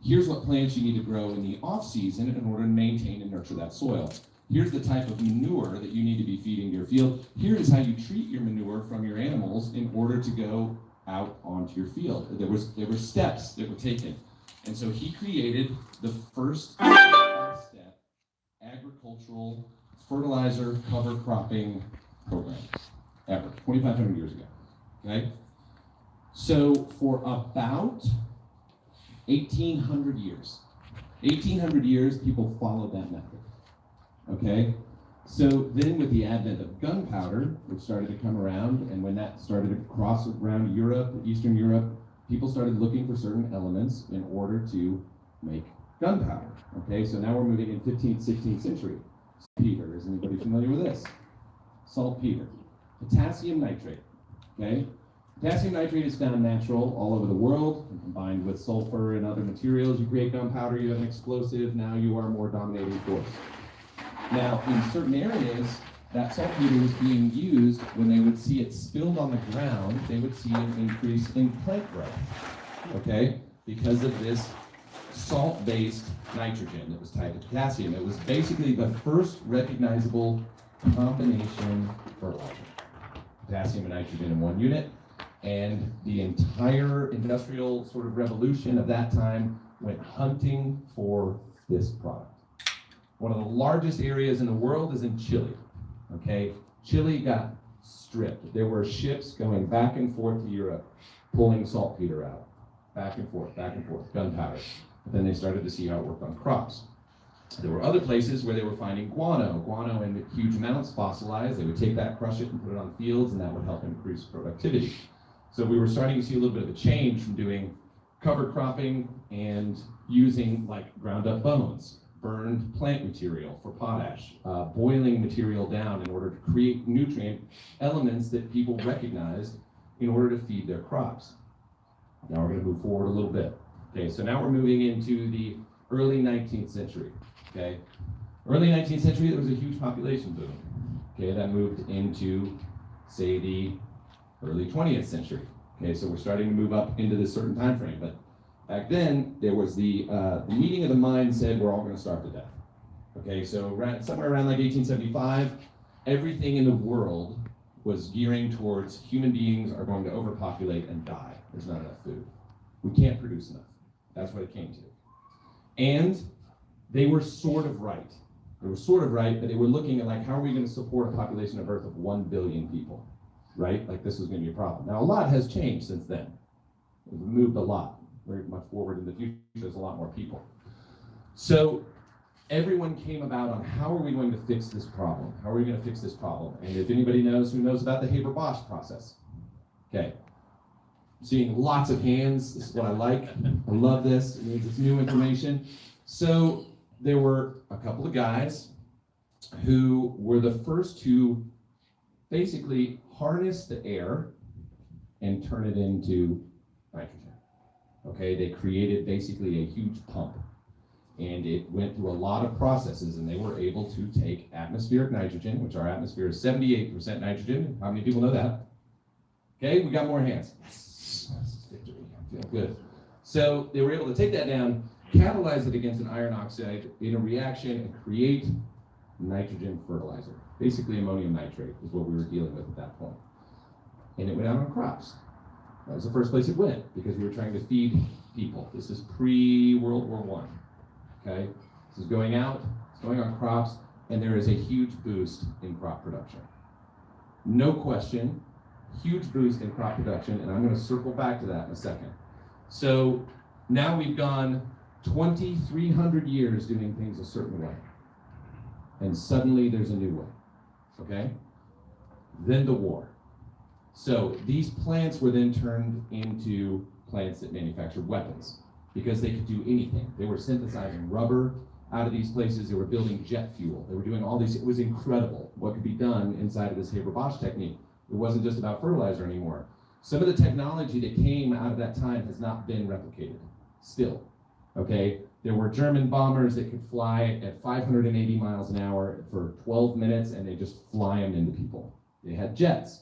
Here's what plants you need to grow in the off-season in order to maintain and nurture that soil. Here's the type of manure that you need to be feeding to your field. Here is how you treat your manure from your animals in order to go out onto your field. There were steps that were taken. And so he created the first step agricultural fertilizer cover cropping program ever, 2,500 years ago, okay? So for about 1,800 years, people followed that method, okay? So then with the advent of gunpowder, which started to come around, and when that started to cross around Europe, Eastern Europe, people started looking for certain elements in order to make gunpowder, okay? So now we're moving in 15th, 16th century. Saltpeter, is anybody familiar with this? Saltpeter. Potassium nitrate, okay? Potassium nitrate is found natural all over the world, and combined with sulfur and other materials, you create gunpowder, you have an explosive, now you are a more dominating force. Now, in certain areas, that saltpeter was being used when they would see it spilled on the ground, they would see an increase in plant growth, okay? Because of this salt-based nitrogen that was tied to potassium. It was basically the first recognizable combination fertilizer. Potassium and nitrogen in one unit, and the entire industrial sort of revolution of that time went hunting for this product. One of the largest areas in the world is in Chile, okay? Chile got stripped. There were ships going back and forth to Europe, pulling saltpeter out, back and forth, gunpowder. But then they started to see how it worked on crops. There were other places where they were finding guano in huge amounts, fossilized. They would take that, crush it, and put it on fields, and that would help increase productivity. So we were starting to see a little bit of a change from doing cover cropping and using like ground up bones, burned plant material for potash, boiling material down in order to create nutrient elements that people recognized in order to feed their crops. Now we're going to move forward a little bit. Okay, so now we're moving into the early 19th century. Okay, early 19th century, there was a huge population boom. Okay, that moved into, say, the early 20th century. Okay, so we're starting to move up into this certain time frame. But back then, there was the meeting of the mind said we're all going to starve to death. Okay, so somewhere around like 1875, everything in the world was gearing towards human beings are going to overpopulate and die. There's not enough food. We can't produce enough. That's what it came to. And they were sort of right. They were sort of right, but they were looking at like, how are we going to support a population of Earth of 1 billion people, right? Like this was going to be a problem. Now, a lot has changed since then. We've moved a lot, very much forward in the future. There's a lot more people. So everyone came about on how are we going to fix this problem? How are we going to fix this problem? And if anybody knows, who knows about the Haber-Bosch process? Okay. Seeing lots of hands, this is what I like. I love this, it means it's new information. So there were a couple of guys who were the first to basically harness the air and turn it into nitrogen. Okay, they created basically a huge pump. And it went through a lot of processes, and they were able to take atmospheric nitrogen, which our atmosphere is 78% nitrogen. How many people know that? Okay, we got more hands. Yes, victory. I feel good. So they were able to take that down, catalyze it against an iron oxide in a reaction, and create nitrogen fertilizer. Basically, ammonium nitrate is what we were dealing with at that point. And it went out on crops. That was the first place it went, because we were trying to feed people. This is pre-World War I. Okay, this is going out, it's going on crops, and there is a huge boost in crop production. No question, huge boost in crop production, and I'm going to circle back to that in a second. So now we've gone 2,300 years doing things a certain way, and suddenly there's a new way, okay? Then the war. So these plants were then turned into plants that manufactured weapons, because they could do anything. They were synthesizing rubber out of these places. They were building jet fuel. They were doing all these. It was incredible what could be done inside of this Haber-Bosch technique. It wasn't just about fertilizer anymore. Some of the technology that came out of that time has not been replicated still, okay? There were German bombers that could fly at 580 miles an hour for 12 minutes, and they just fly them into people. They had jets.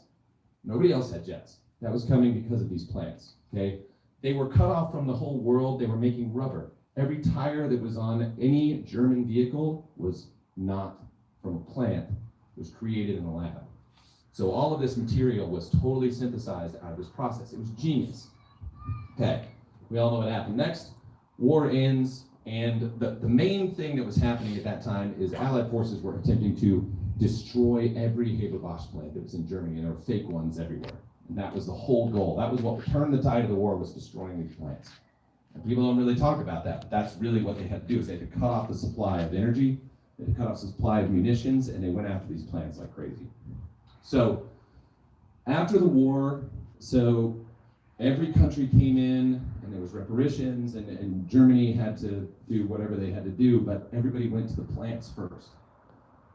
Nobody else had jets. That was coming because of these plants, okay? They were cut off from the whole world. They were making rubber. Every tire that was on any German vehicle was not from a plant, it was created in a lab. So all of this material was totally synthesized out of this process. It was genius. Okay, we all know what happened next. War ends, and the main thing that was happening at that time is Allied forces were attempting to destroy every Haber-Bosch plant that was in Germany, and there were fake ones everywhere. And that was the whole goal. That was what turned the tide of the war, was destroying these plants. And people don't really talk about that, but that's really what they had to do, is they had to cut off the supply of energy, they had to cut off the supply of munitions, and they went after these plants like crazy. So after the war, so every country came in, and there was reparations, and Germany had to do whatever they had to do, but everybody went to the plants first.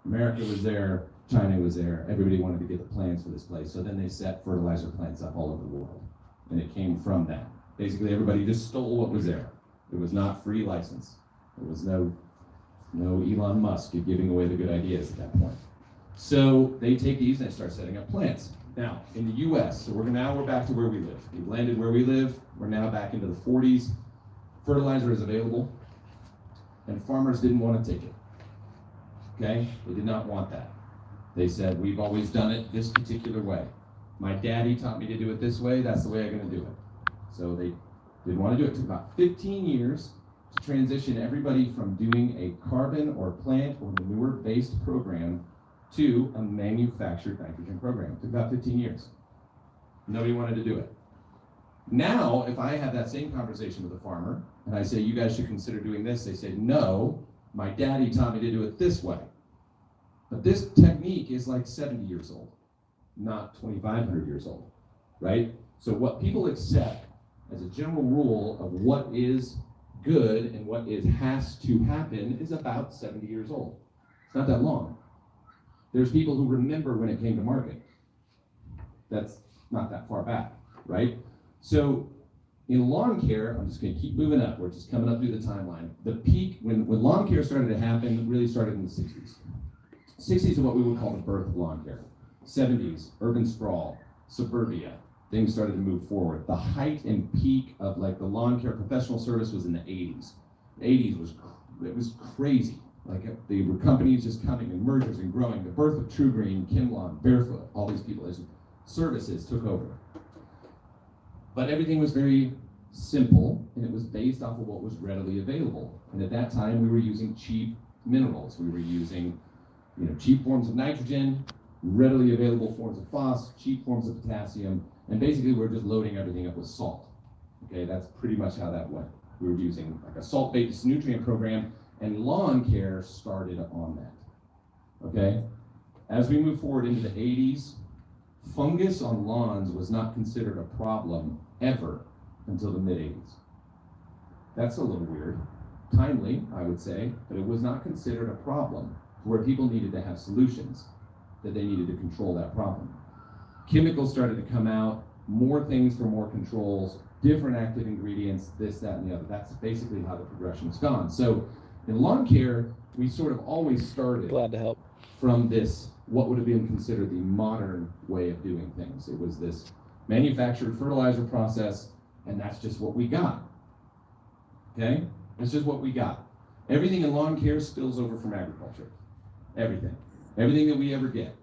America was there, China was there, everybody wanted to get the plans for this place, so then they set fertilizer plants up all over the world, and it came from that. Basically, everybody just stole what was there. It was not free license. There was no Elon Musk giving away the good ideas at that point. So they take these and they start setting up plants. Now, in the US, so we're back to where we live. We've landed where we live. We're now back into the 40s. Fertilizer is available, and farmers didn't want to take it. Okay? They did not want that. They said, we've always done it this particular way. My daddy taught me to do it this way, that's the way I'm going to do it. So they didn't want to do it. It took about 15 years to transition everybody from doing a carbon or plant or manure-based program to a manufactured nitrogen program. It took about 15 years. Nobody wanted to do it. Now, if I have that same conversation with a farmer, and I say, you guys should consider doing this, they say, no, my daddy taught me to do it this way. But this technique is like 70 years old, not 2,500 years old, right? So what people accept as a general rule of what is good and what has to happen is about 70 years old. It's not that long. There's people who remember when it came to market. That's not that far back, right? So in lawn care, I'm just going to keep moving up. We're just coming up through the timeline. The peak, when lawn care started to happen, really started in the 60s. 60s are what we would call the birth of lawn care. 70s, urban sprawl, suburbia, things started to move forward. The height and peak of like the lawn care professional service was in the 80s. The 80s was crazy. Like there were companies just coming and mergers and growing. The birth of True Green, Kim Lawn, Barefoot, all these people as services took over. But everything was very simple, and it was based off of what was readily available. And at that time, we were using cheap minerals. We were using, cheap forms of nitrogen, readily available forms of phos, cheap forms of potassium, and basically we're just loading everything up with salt. Okay, that's pretty much how that went. We were using like a salt-based nutrient program, and lawn care started on that. Okay, as we move forward into the 80s, fungus on lawns was not considered a problem ever until the mid-80s. That's a little weird. Timely, I would say, but it was not considered a problem where people needed to have solutions, that they needed to control that problem. Chemicals started to come out, more things for more controls, different active ingredients, this, that, and the other. That's basically how the progression's gone. So in lawn care, we sort of always started Glad to help. From this, what would have been considered the modern way of doing things. It was this manufactured fertilizer process, and that's just what we got. Okay? That's just what we got. Everything in lawn care spills over from agriculture. Everything. Everything that we ever get.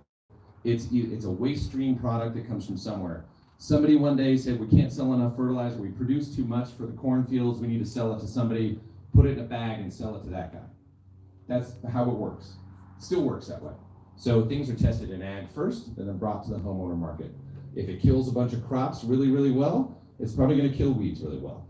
It's a waste stream product that comes from somewhere. Somebody one day said, we can't sell enough fertilizer, we produce too much for the cornfields, we need to sell it to somebody, put it in a bag and sell it to that guy. That's how it works. It still works that way. So things are tested in ag first, and then brought to the homeowner market. If it kills a bunch of crops really, really well, it's probably going to kill weeds really well.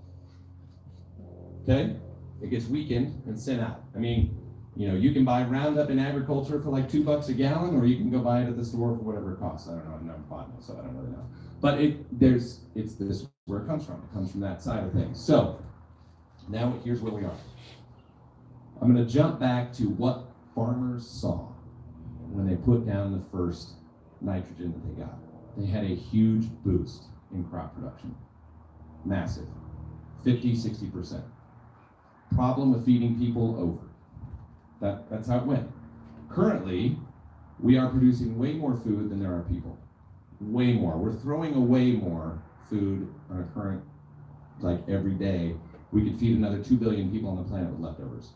Okay? It gets weakened and sent out. I mean, you can buy Roundup in agriculture for like $2 a gallon, or you can go buy it at the store for whatever it costs. I don't know, I've never bought it, so I don't really know. But it's this where it comes from. It comes from that side of things. So now here's where we are. I'm going to jump back to what farmers saw when they put down the first nitrogen that they got. They had a huge boost in crop production. Massive. 50-60%. Problem of feeding people over. That's how it went. Currently, we are producing way more food than there are people. Way more. We're throwing away more food on a current, like every day, We could feed another 2 billion people on the planet with leftovers.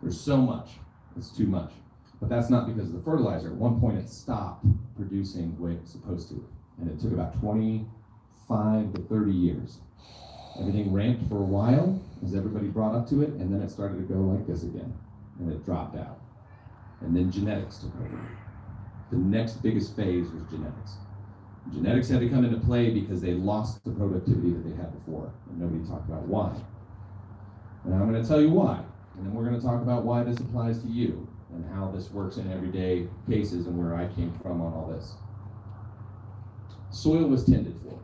There's so much, it's too much. But that's not because of the fertilizer. At one point it stopped producing the way it was supposed to. And it took about 25 to 30 years. Everything ramped for a while as everybody brought up to it, and then it started to go like this again. And it dropped out. And then genetics took over. The next biggest phase was genetics. Genetics had to come into play because they lost the productivity that they had before, and nobody talked about why. And I'm going to tell you why, and then we're going to talk about why this applies to you, and how this works in everyday cases and where I came from on all this. Soil was tended for.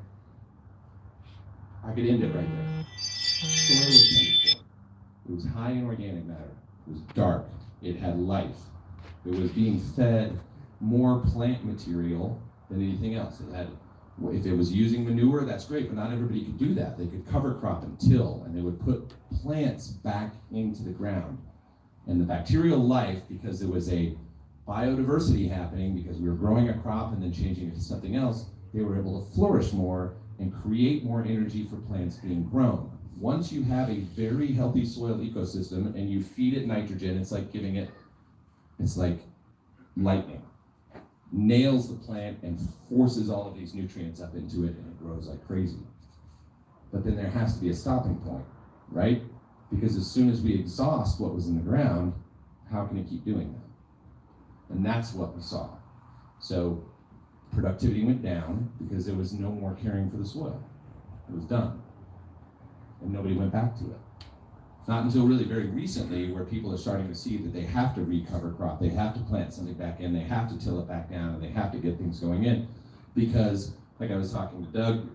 I could end it right there. Soil was tended for. It was high in organic matter. It was dark. It had life. It was being fed more plant material than anything else. It had, if it was using manure, that's great, but not everybody could do that. They could cover crop and till, and they would put plants back into the ground. And the bacterial life, because there was a biodiversity happening, because we were growing a crop and then changing it to something else, they were able to flourish more and create more energy for plants being grown. Once you have a very healthy soil ecosystem and you feed it nitrogen, it's like giving it, it's like lightning. Nails the plant and forces all of these nutrients up into it, and it grows like crazy. But then there has to be a stopping point, right? Because as soon as we exhaust what was in the ground, how can it keep doing that? And that's what we saw. So productivity went down because there was no more caring for the soil. It was done. And nobody went back to it. Not until really very recently where people are starting to see that they have to recover crop, they have to plant something back in, they have to till it back down, and they have to get things going in. Because, like I was talking to Doug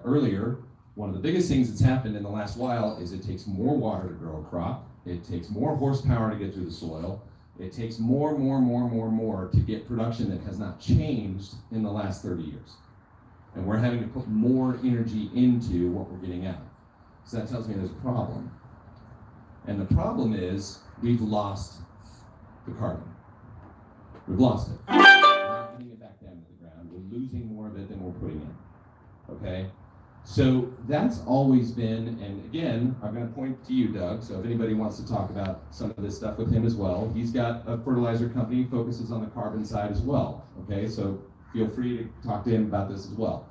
earlier, one of the biggest things that's happened in the last while is it takes more water to grow a crop, it takes more horsepower to get through the soil, it takes more to get production that has not changed in the last 30 years. And we're having to put more energy into what we're getting out. So that tells me there's a problem. And the problem is, we've lost the carbon. We've lost it. We're not getting it back down to the ground. We're losing more of it than we're putting in, okay? So that's always been, and again, I'm gonna point to you, Doug, so if anybody wants to talk about some of this stuff with him as well, he's got a fertilizer company, focuses on the carbon side as well, okay? So feel free to talk to him about this as well.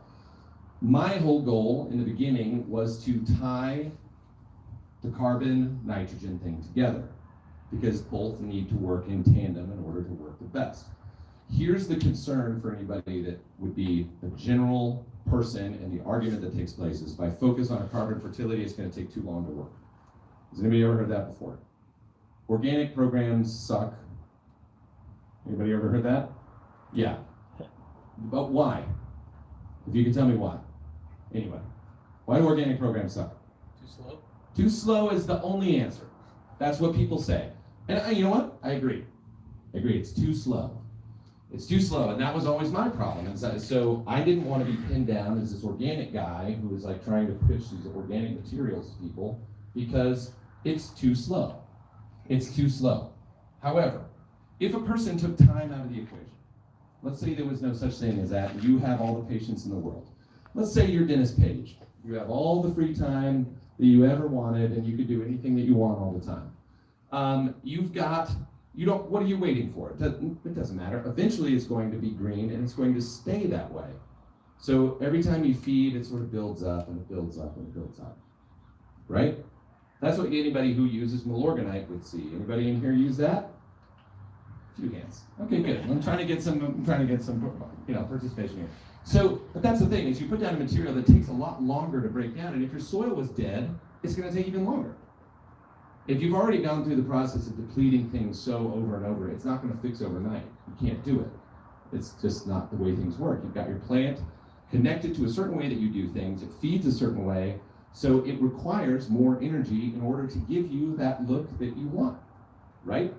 My whole goal in the beginning was to tie the carbon nitrogen thing together, because both need to work in tandem in order to work the best. Here's the concern for anybody that would be a general person, and the argument that takes place is, if I focus on a carbon fertility, it's going to take too long to work. Has anybody ever heard that before? Organic programs suck. Anybody ever heard that? Yeah. But why? If you can tell me why. Anyway, why do organic programs suck? Too slow? Too slow is the only answer. That's what people say. And you know what? I agree. It's too slow. It's too slow, and that was always my problem. And so I didn't want to be pinned down as this organic guy who was like trying to pitch these organic materials to people, because it's too slow. It's too slow. However, if a person took time out of the equation, let's say there was no such thing as that, and you have all the patience in the world. Let's say you're Dennis Page. You have all the free time that you ever wanted, and you could do anything that you want all the time. What are you waiting for? It doesn't matter. Eventually it's going to be green, and it's going to stay that way. So every time you feed, it sort of builds up, and it builds up, and it builds up. Right? That's what anybody who uses Milorganite would see. Anybody in here use that? A few hands. Okay, good. I'm trying to get some participation here. So, but that's the thing, is you put down a material that takes a lot longer to break down, and if your soil was dead, it's going to take even longer. If you've already gone through the process of depleting things so over and over, it's not going to fix overnight. You can't do it. It's just not the way things work. You've got your plant connected to a certain way that you do things. It feeds a certain way, so it requires more energy in order to give you that look that you want, right?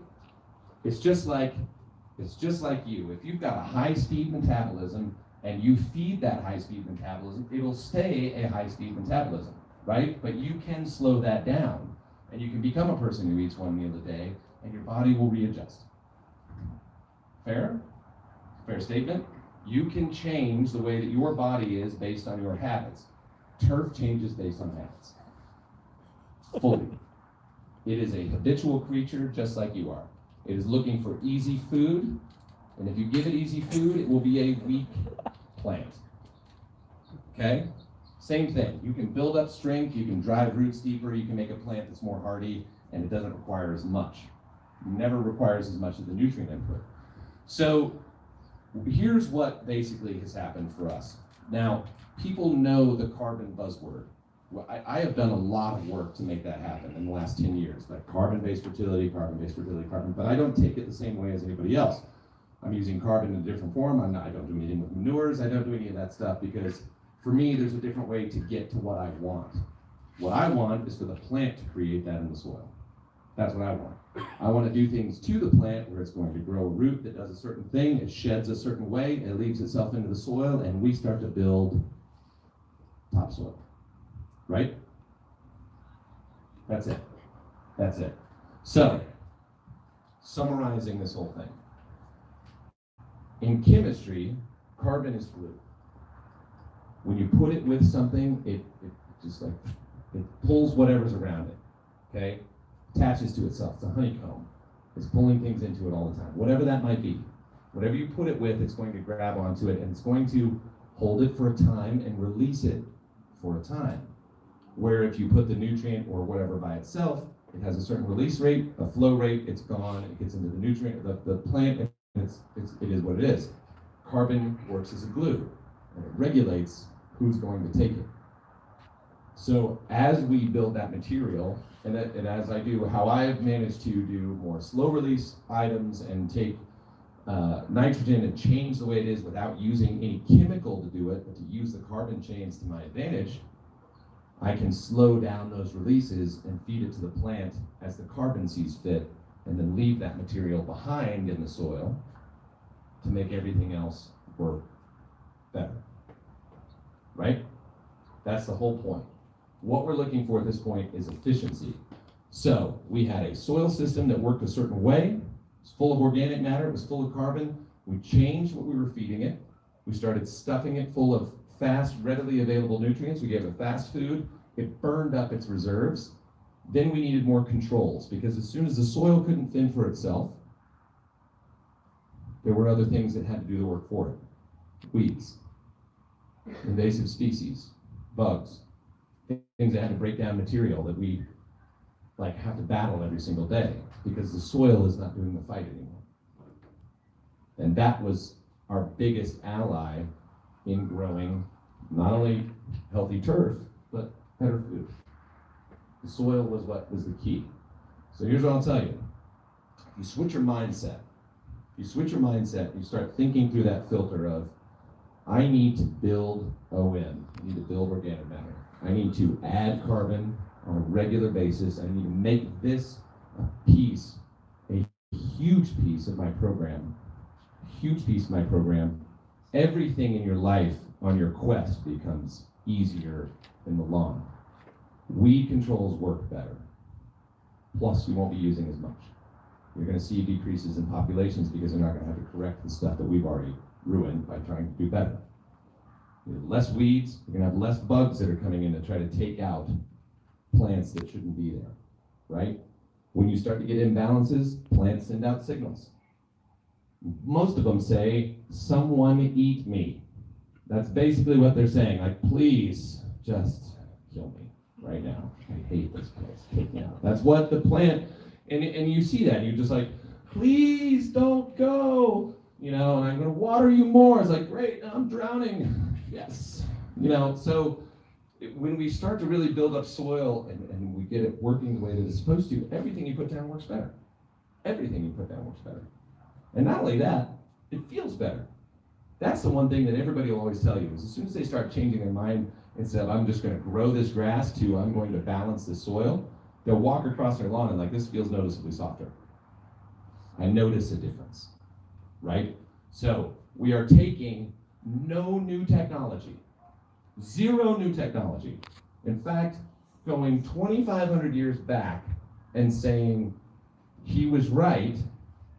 It's just like you. If you've got a high-speed metabolism and you feed that high-speed metabolism, it'll stay a high-speed metabolism, right? But you can slow that down, and you can become a person who eats one meal a day, and your body will readjust. Fair? Fair statement? You can change the way that your body is based on your habits. Turf changes based on habits. fully. It is a habitual creature just like you are. It is looking for easy food, and if you give it easy food, it will be a weak plant. Okay? Same thing. You can build up strength, you can drive roots deeper, you can make a plant that's more hardy, and it doesn't require as much. It never requires as much of the nutrient input. So here's what basically has happened for us. Now, people know the carbon buzzword. Well, I have done a lot of work to make that happen in the last 10 years, like carbon-based fertility, carbon, but I don't take it the same way as anybody else. I'm using carbon in a different form. I don't do anything with manures. I don't do any of that stuff because for me, there's a different way to get to what I want. What I want is for the plant to create that in the soil. That's what I want. I want to do things to the plant where it's going to grow a root that does a certain thing, it sheds a certain way, it leaves itself into the soil, and we start to build topsoil. Right? That's it. That's it. So, summarizing this whole thing. In chemistry, carbon is glue. When you put it with something, it just like, it pulls whatever's around it, okay? Attaches to itself. It's a honeycomb. It's pulling things into it all the time. Whatever that might be. Whatever you put it with, it's going to grab onto it, and it's going to hold it for a time and release it for a time. Where if you put the nutrient or whatever by itself, it has a certain release rate, a flow rate, it's gone, it gets into the nutrient, the plant, and it is what it is. Carbon works as a glue, and it regulates who's going to take it. So as we build that material, and as I do, how I've managed to do more slow release items and take nitrogen and change the way it is without using any chemical to do it, but to use the carbon chains to my advantage, I can slow down those releases and feed it to the plant as the carbon sees fit, and then leave that material behind in the soil to make everything else work better. Right? That's the whole point. What we're looking for at this point is efficiency. So we had a soil system that worked a certain way. It was full of organic matter, it was full of carbon. We changed what we were feeding it. We started stuffing it full of fast, readily available nutrients. We gave it fast food. It burned up its reserves. Then we needed more controls because as soon as the soil couldn't fend for itself, there were other things that had to do the work for it. Weeds, invasive species, bugs, things that had to break down material that we have to battle every single day because the soil is not doing the fight anymore. And that was our biggest ally in growing not only healthy turf, but better food. The soil was what was the key. So here's what I'll tell you. If you switch your mindset, you start thinking through that filter of, I need to build OM, I need to build organic matter. I need to add carbon on a regular basis. I need to make this a huge piece of my program. Everything in your life on your quest becomes easier in the lawn. Weed controls work better. Plus, you won't be using as much. You're going to see decreases in populations because they're not going to have to correct the stuff that we've already ruined by trying to do better. You have less weeds, you're going to have less bugs that are coming in to try to take out plants that shouldn't be there, right? When you start to get imbalances, plants send out signals. Most of them say, someone eat me. That's basically what they're saying, like, please just kill me right now. I hate this place, take me out. That's what the plant, and you see that, you're just like, please don't go, and I'm gonna water you more. It's like, great, I'm drowning, yes. So when we start to really build up soil and we get it working the way that it's supposed to, everything you put down works better. Everything you put down works better. And not only that, it feels better. That's the one thing that everybody will always tell you, is as soon as they start changing their mind, instead of I'm just going to grow this grass to I'm going to balance the soil, they'll walk across their lawn and like, this feels noticeably softer. I notice a difference, right? So we are taking no new technology, zero new technology. In fact, going 2,500 years back and saying he was right.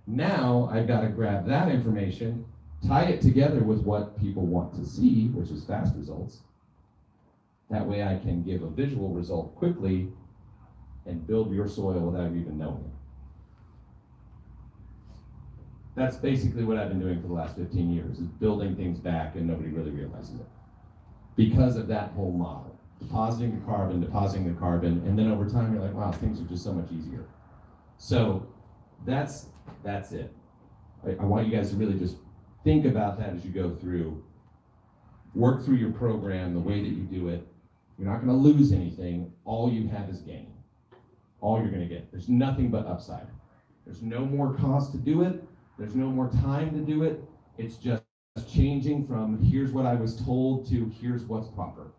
Now I've got to grab that information, tie it together with what people want to see, which is fast results. That way I can give a visual result quickly and build your soil without you even knowing it. That's basically what I've been doing for the last 15 years, is building things back and nobody really realizes it. Because of that whole model. Depositing the carbon, and then over time you're like, wow, things are just so much easier. So that's it. I want you guys to really just think about that as you go through, work through your program the way that you do it. You're not gonna lose anything. All you have is gain. All you're gonna get. There's nothing but upside. There's no more cost to do it. There's no more time to do it. It's just changing from here's what I was told to here's what's proper.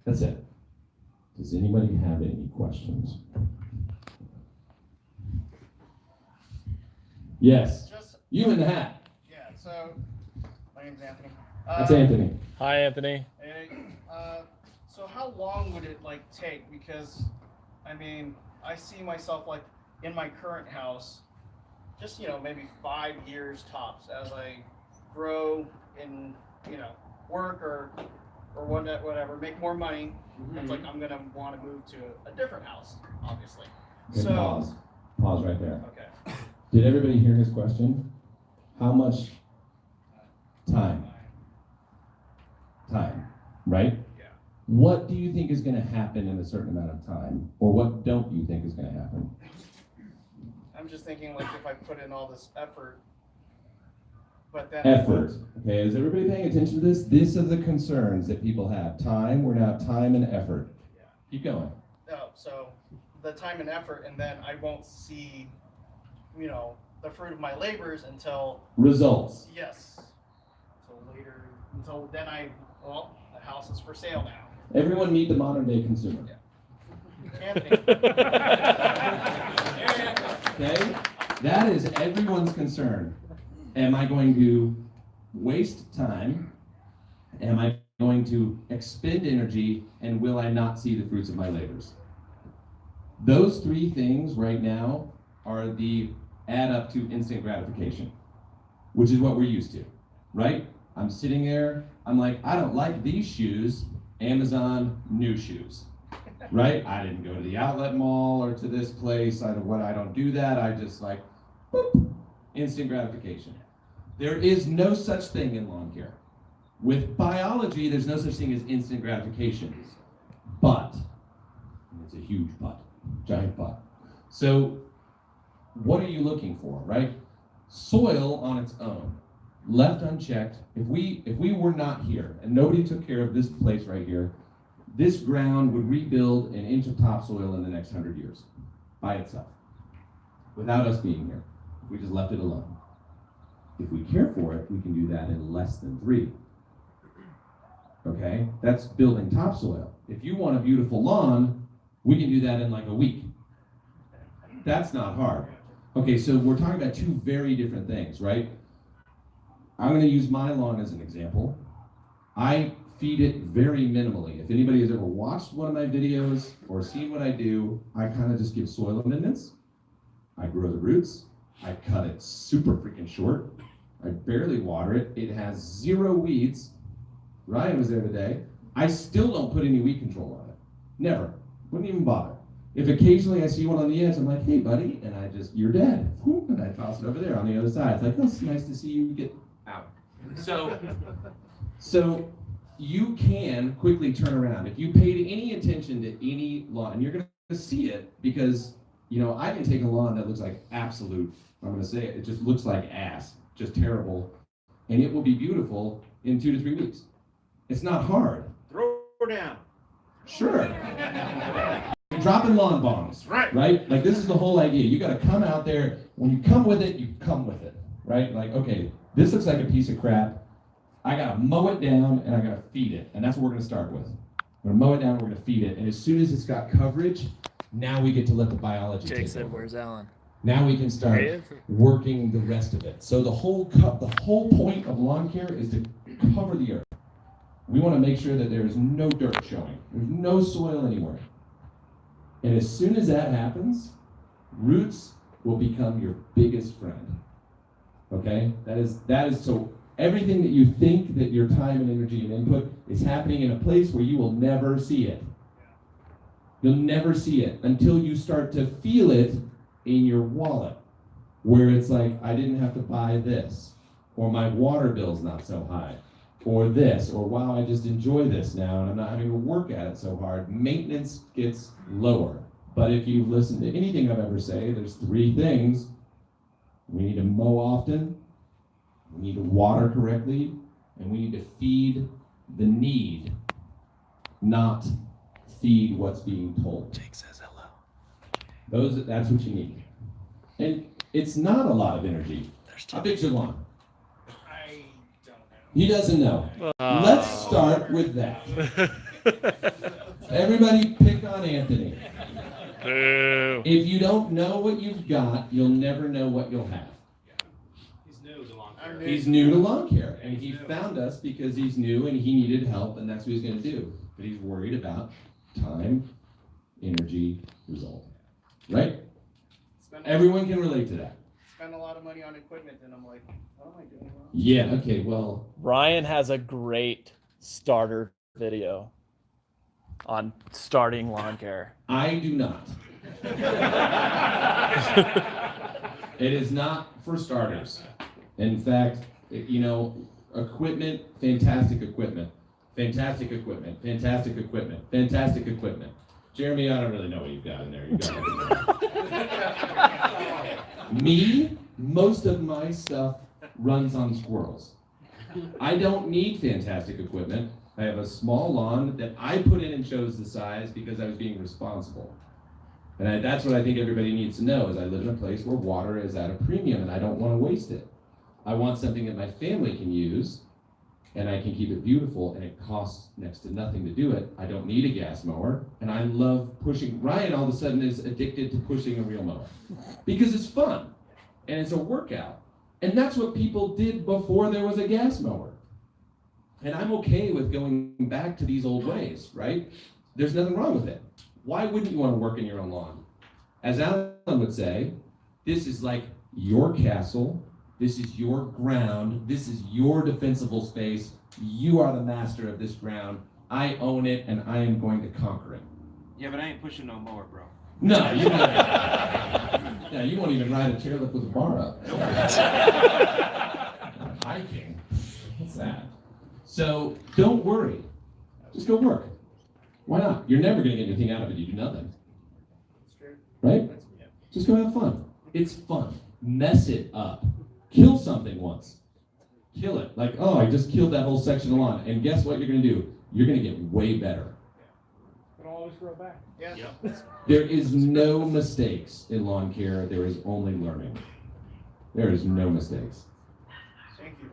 That's it. Does anybody have any questions? Yes. You in the hat. Yeah, so my name's Anthony. That's Anthony. Hi, Anthony. Hey, so how long would it take? Because I mean, I see myself in my current house, just maybe 5 years tops as I grow and work or whatever, make more money. Mm-hmm. It's I'm gonna want to move to a different house, obviously. Okay, So pause right there. Okay. Did everybody hear his question? How much time? Time, right? Yeah. What do you think is going to happen in a certain amount of time? Or what don't you think is going to happen? I'm just thinking if I put in all this effort, but then Effort. Okay, is everybody paying attention to this? These are the concerns that people have. Time, we're now time and effort. Yeah. Keep going. Oh, so the time and effort, and then I won't see, the fruit of my labors until Results. yes, until later. Until then, the house is for sale now. Everyone meet the modern day consumer. Yeah. Anthony. Okay? That is everyone's concern. Am I going to waste time? Am I going to expend energy? And will I not see the fruits of my labors? Those three things right now are the add up to instant gratification, which is what we're used to, right? I'm sitting there, I'm like, I don't like these shoes, Amazon, new shoes, right? I didn't go to the outlet mall or to this place, I don't do that, I just boop, instant gratification. There is no such thing in lawn care. With biology, there's no such thing as instant gratification, but, and it's a huge but, giant but. So, what are you looking for, right? Soil on its own, left unchecked, if we were not here and nobody took care of this place right here, this ground would rebuild an inch of topsoil in the next 100 years by itself, without us being here, if we just left it alone. If we care for it, we can do that in less than 3. Okay, that's building topsoil. If you want a beautiful lawn, we can do that in a week. That's not hard. Okay, so we're talking about two very different things, right? I'm going to use my lawn as an example. I feed it very minimally. If anybody has ever watched one of my videos or seen what I do, I kind of just give soil amendments. I grow the roots. I cut it super freaking short. I barely water it. It has 0 weeds. Ryan was there today. I still don't put any weed control on it. Never. Wouldn't even bother. If occasionally I see one on the edge, I'm like, hey buddy, and you're dead. And I toss it over there on the other side. It's oh, it's nice to see you get out. So you can quickly turn around. If you paid any attention to any lawn, you're gonna see it because, I can take a lawn that looks like absolute, I'm gonna say it, it just looks like ass, just terrible, and it will be beautiful in 2 to 3 weeks. It's not hard. Throw down. Sure. Dropping lawn bombs, right? This is the whole idea. You got to come out there. When you come with it, you come with it, right? Okay, this looks like a piece of crap. I got to mow it down and I got to feed it, and that's what we're going to start with. We're going to mow it down. We're going to feed it, and as soon as it's got coverage, now we get to let the biology Jake take said, over. "Where's Alan?" Now we can start working the rest of it. So the whole point of lawn care is to cover the earth. We want to make sure that there is no dirt showing. There's no soil anywhere. And as soon as that happens, roots will become your biggest friend. Okay? That is so everything that you think that your time and energy and input is happening in a place where you will never see it. You'll never see it until you start to feel it in your wallet, where it's like, I didn't have to buy this, or my water bill's not so high, or this, or wow, I just enjoy this now and I'm not having to work at it so hard. Maintenance gets lower. But if you've listened to anything I've ever say, there's 3 things. We need to mow often, we need to water correctly, and we need to feed the need, not feed what's being told. Jake says hello. That's what you need. And it's not a lot of energy. How big's your lawn? I don't know. He doesn't know. Let's start with that. Everybody pick on Anthony. Boo. If you don't know what you've got, you'll never know what you'll have. He's new to lawn care. He's new to lawn care, and he found us because he's new and he needed help, and that's what he's going to do. But he's worried about time, energy, result. Right? Everyone can relate to that. Spend a lot of money on equipment, and I'm like, what am I doing wrong? Yeah, okay, well, Ryan has a great starter video on starting lawn care. I do not. It is not for starters. In fact, equipment, fantastic equipment. Fantastic equipment, fantastic equipment, fantastic equipment. Jeremy, I don't really know what you've got in there. You've got everything. Me, most of my stuff runs on squirrels. I don't need fantastic equipment. I have a small lawn that I put in and chose the size because I was being responsible. And that's what I think everybody needs to know is I live in a place where water is at a premium and I don't want to waste it. I want something that my family can use and I can keep it beautiful and it costs next to nothing to do it. I don't need a gas mower and I love pushing. Ryan all of a sudden is addicted to pushing a real mower because it's fun and it's a workout. And that's what people did before there was a gas mower. And I'm okay with going back to these old ways, right? There's nothing wrong with it. Why wouldn't you want to work in your own lawn? As Alan would say, this is like your castle, this is your ground, this is your defensible space, you are the master of this ground, I own it and I am going to conquer it. Yeah, but I ain't pushing no mower, bro. No, you won't. Yeah, you won't even ride a chairlift with a bar up. Hiking, what's that? So don't worry, just go work. Why not? You're never going to get anything out of it. You do nothing. That's true. Right? Just go have fun. It's fun. Mess it up. Kill something once. Kill it. Like, oh, I just killed that whole section of lawn. And guess what you're going to do? You're going to get way better. It'll always grow back. Yeah. There is no mistakes in lawn care. There is only learning. There is no mistakes. Thank you.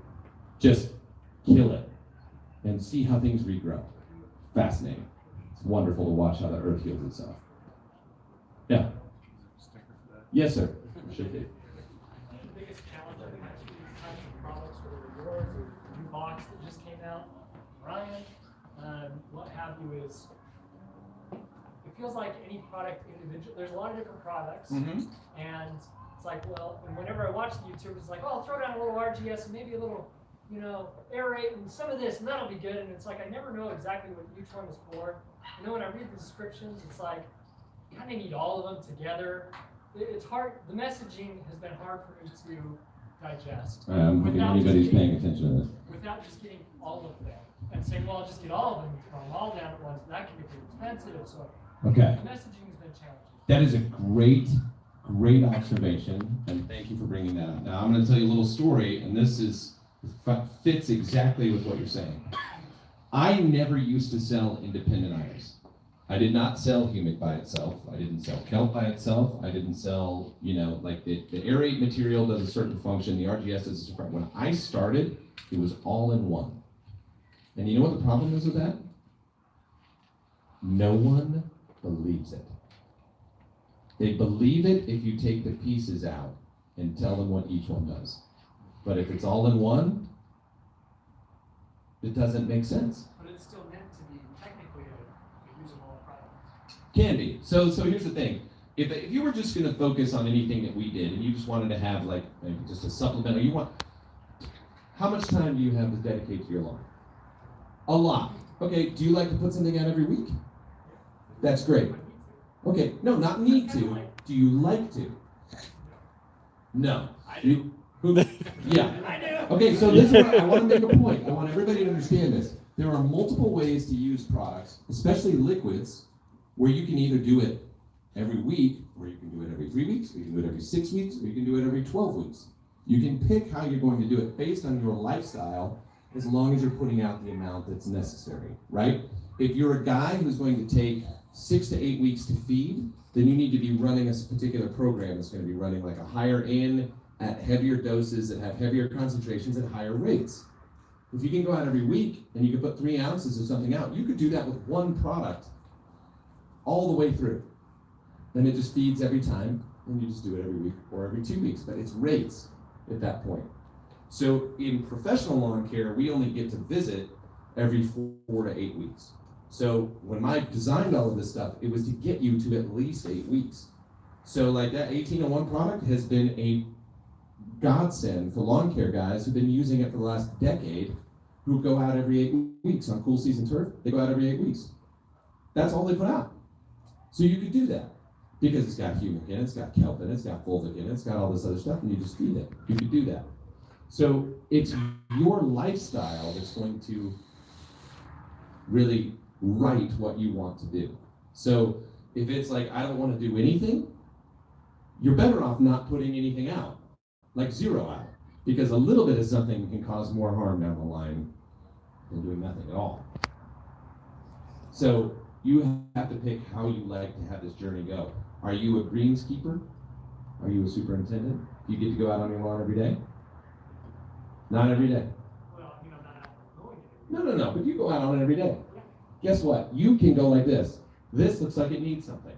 Just kill it and see how things regrow. Fascinating. It's wonderful to watch how the earth heals itself. Yeah. Yes, sir. Should be. The biggest challenge I think is these types of products, whether they're yours or the new box that just came out, Ryan, what have you, is it feels like any product individual. There's a lot of different products, and it's like, well, and whenever I watch the YouTube, it's like, oh, I'll throw down a little RGS and maybe a little, aerate and some of this, and that'll be good. And it's like I never know exactly what each one is for. And then when I read the descriptions, it's like you kind of need all of them together. It's hard. The messaging has been hard for me to digest. I don't think anybody's paying attention to this. Without just getting all of them and saying, well, I'll just get all of them, throw them all down at once. That can get pretty expensive. So Okay. the messaging has been challenging. That is a great observation, and thank you for bringing that up. Now I'm going to tell you a little story, and this fits exactly with what you're saying. I never used to sell independent items. I did not sell humic by itself. I didn't sell kelp by itself. I didn't sell, like the aerate material does a certain function, the RGS does a certain. When I started, it was all in one. And you know what the problem is with that? No one believes it. They believe it if you take the pieces out and tell them what each one does. But if it's all in one, it doesn't make sense. But it's still meant to be technically a usable product. Can be. So here's the thing. If you were just going to focus on anything that we did and you just wanted to have like maybe just a supplement, or how much time do you have to dedicate to your lawn? A lot. Okay, do you like to put something out every week? That's great. Okay, no, not need to. Do you like to? No. I You, who, yeah. I do. Okay, so this is what I want to make a point. I want everybody to understand this. There are multiple ways to use products, especially liquids, where you can either do it every week, or you can do it every 3 weeks, or you can do it every 6 weeks, or you can do it every 12 weeks. You can pick how you're going to do it based on your lifestyle, as long as you're putting out the amount that's necessary, right? If you're a guy who's going to take 6 to 8 weeks to feed, then you need to be running a particular program that's going to be running like a higher in, at heavier doses that have heavier concentrations at higher rates. If you can go out every week and you can put 3 ounces of something out, you could do that with one product all the way through. And it just feeds every time, and you just do it every week or every 2 weeks, but it's rates at that point. So in professional lawn care, we only get to visit every 4 to 8 weeks. So when I designed all of this stuff, it was to get you to at least 8 weeks. So like that 1801 product has been a godsend for lawn care guys who've been using it for the last decade, who go out every 8 weeks on cool season turf. They go out every 8 weeks. That's all they put out. So you could do that because it's got humic in it, it's got kelp in it, it's got fulvic in it, it's got all this other stuff, and you just feed it. You could do that. So it's your lifestyle that's going to really write what you want to do. So if it's like, I don't want to do anything, you're better off not putting anything out, like 0 out, because a little bit of something can cause more harm down the line than doing nothing at all. So you have to pick how you like to have this journey go. Are you a greenskeeper? Are you a superintendent? Do you get to go out on your lawn every day? Not every day. Well, you know, not out mowing it. No, but you go out on it every day. Guess what? You can go like this. This looks like it needs something.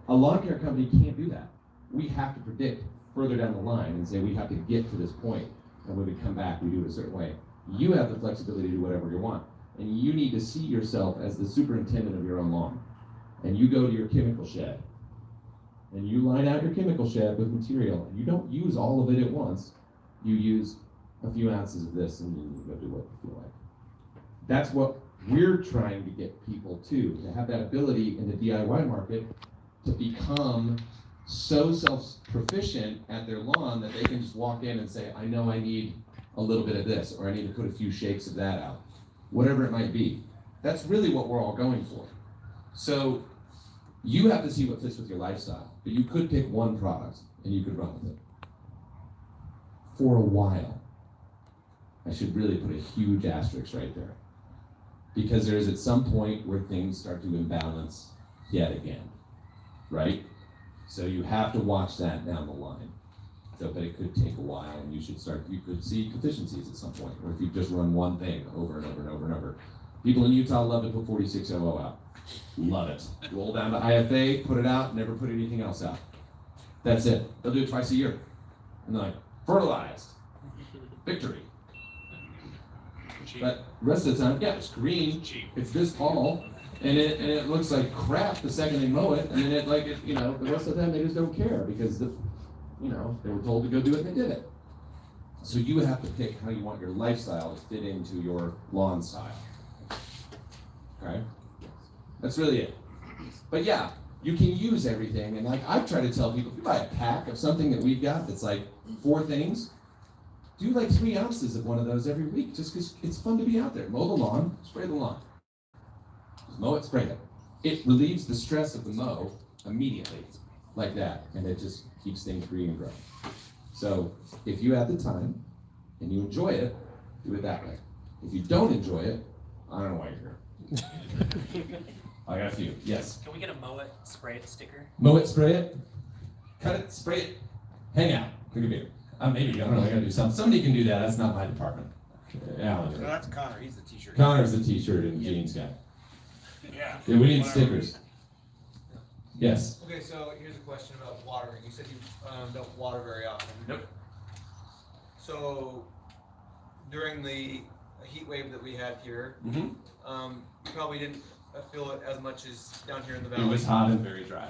A lawn care company can't do that. We have to predict further down the line and say we have to get to this point, and when we come back, we do it a certain way. You have the flexibility to do whatever you want, and you need to see yourself as the superintendent of your own lawn. And you go to your chemical shed, and you line out your chemical shed with material, and you don't use all of it at once. You use a few ounces of this, and you go do what you feel like. That's what we're trying to get people to have that ability in the DIY market to become so self-proficient at their lawn that they can just walk in and say, I know I need a little bit of this, or I need to put a few shakes of that out, whatever it might be. That's really what we're all going for. So you have to see what fits with your lifestyle, but you could pick one product and you could run with it for a while. I should really put a huge asterisk right there, because there's at some point where things start to imbalance yet again, right? So you have to watch that down the line. So, but it could take a while, and you could see deficiencies at some point, or if you just run one thing over and over and over and over. People in Utah love to put 4600 out. Love it. Roll down to IFA, put it out, never put anything else out. That's it. They'll do it twice a year. And they're like, fertilized. Victory. Cheap. But the rest of the time, yeah, it's green. Cheap. It's this tall, and it looks like crap the second they mow it, and then the rest of the time they just don't care because they were told to go do it and they did it. So you have to pick how you want your lifestyle to fit into your lawn style. Okay? That's really it. But yeah, you can use everything, and like I try to tell people, if you buy a pack of something that we've got that's like 4 things, do like 3 ounces of one of those every week, just because it's fun to be out there. Mow the lawn, spray the lawn. Just mow it, spray it. It relieves the stress of the mow immediately, like that, and it just keeps things green and growing. So if you have the time and you enjoy it, do it that way. If you don't enjoy it, I don't know why you're here. I got a few. Yes. Can we get a mow it, spray it sticker? Mow it, spray it, cut it, spray it, hang out, drink a beer. Maybe, I don't know, I gotta do something. Somebody can do that, that's not my department. Alan. No, that's Connor. He's the t-shirt. Connor's the t-shirt and jeans guy. Yeah. Yeah, we need stickers. Yes. Okay, so here's a question about watering. You said you don't water very often. Nope. So during the heat wave that we had here, Mm-hmm. you probably didn't feel it as much as down here in the It valley. was hot and very dry.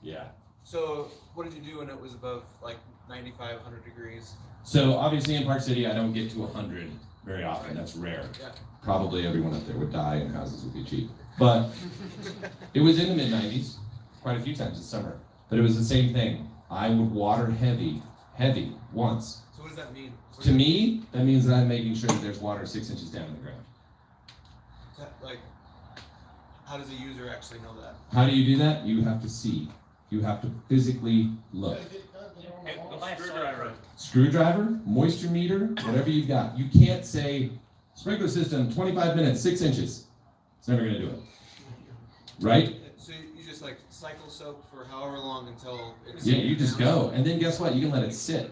Yeah. So what did you do when it was above like 95, 100 degrees? So obviously in Park City, I don't get to 100 very often. That's rare. Yeah. Probably everyone up there would die and houses would be cheap. But it was in the mid 90s, quite a few times this summer. But it was the same thing. I would water heavy once. So what does that mean? To me, that means that I'm making sure that there's water 6 inches down in the ground. Like, how does a user actually know that? How do you do that? You have to see. You have to physically look. Screwdriver, moisture meter, whatever you've got. You can't say, sprinkler system, 25 minutes, 6 inches. It's never gonna do it. Right? So you just like cycle soak for however long until it's... Yeah, you just go. And then guess what? You can let it sit.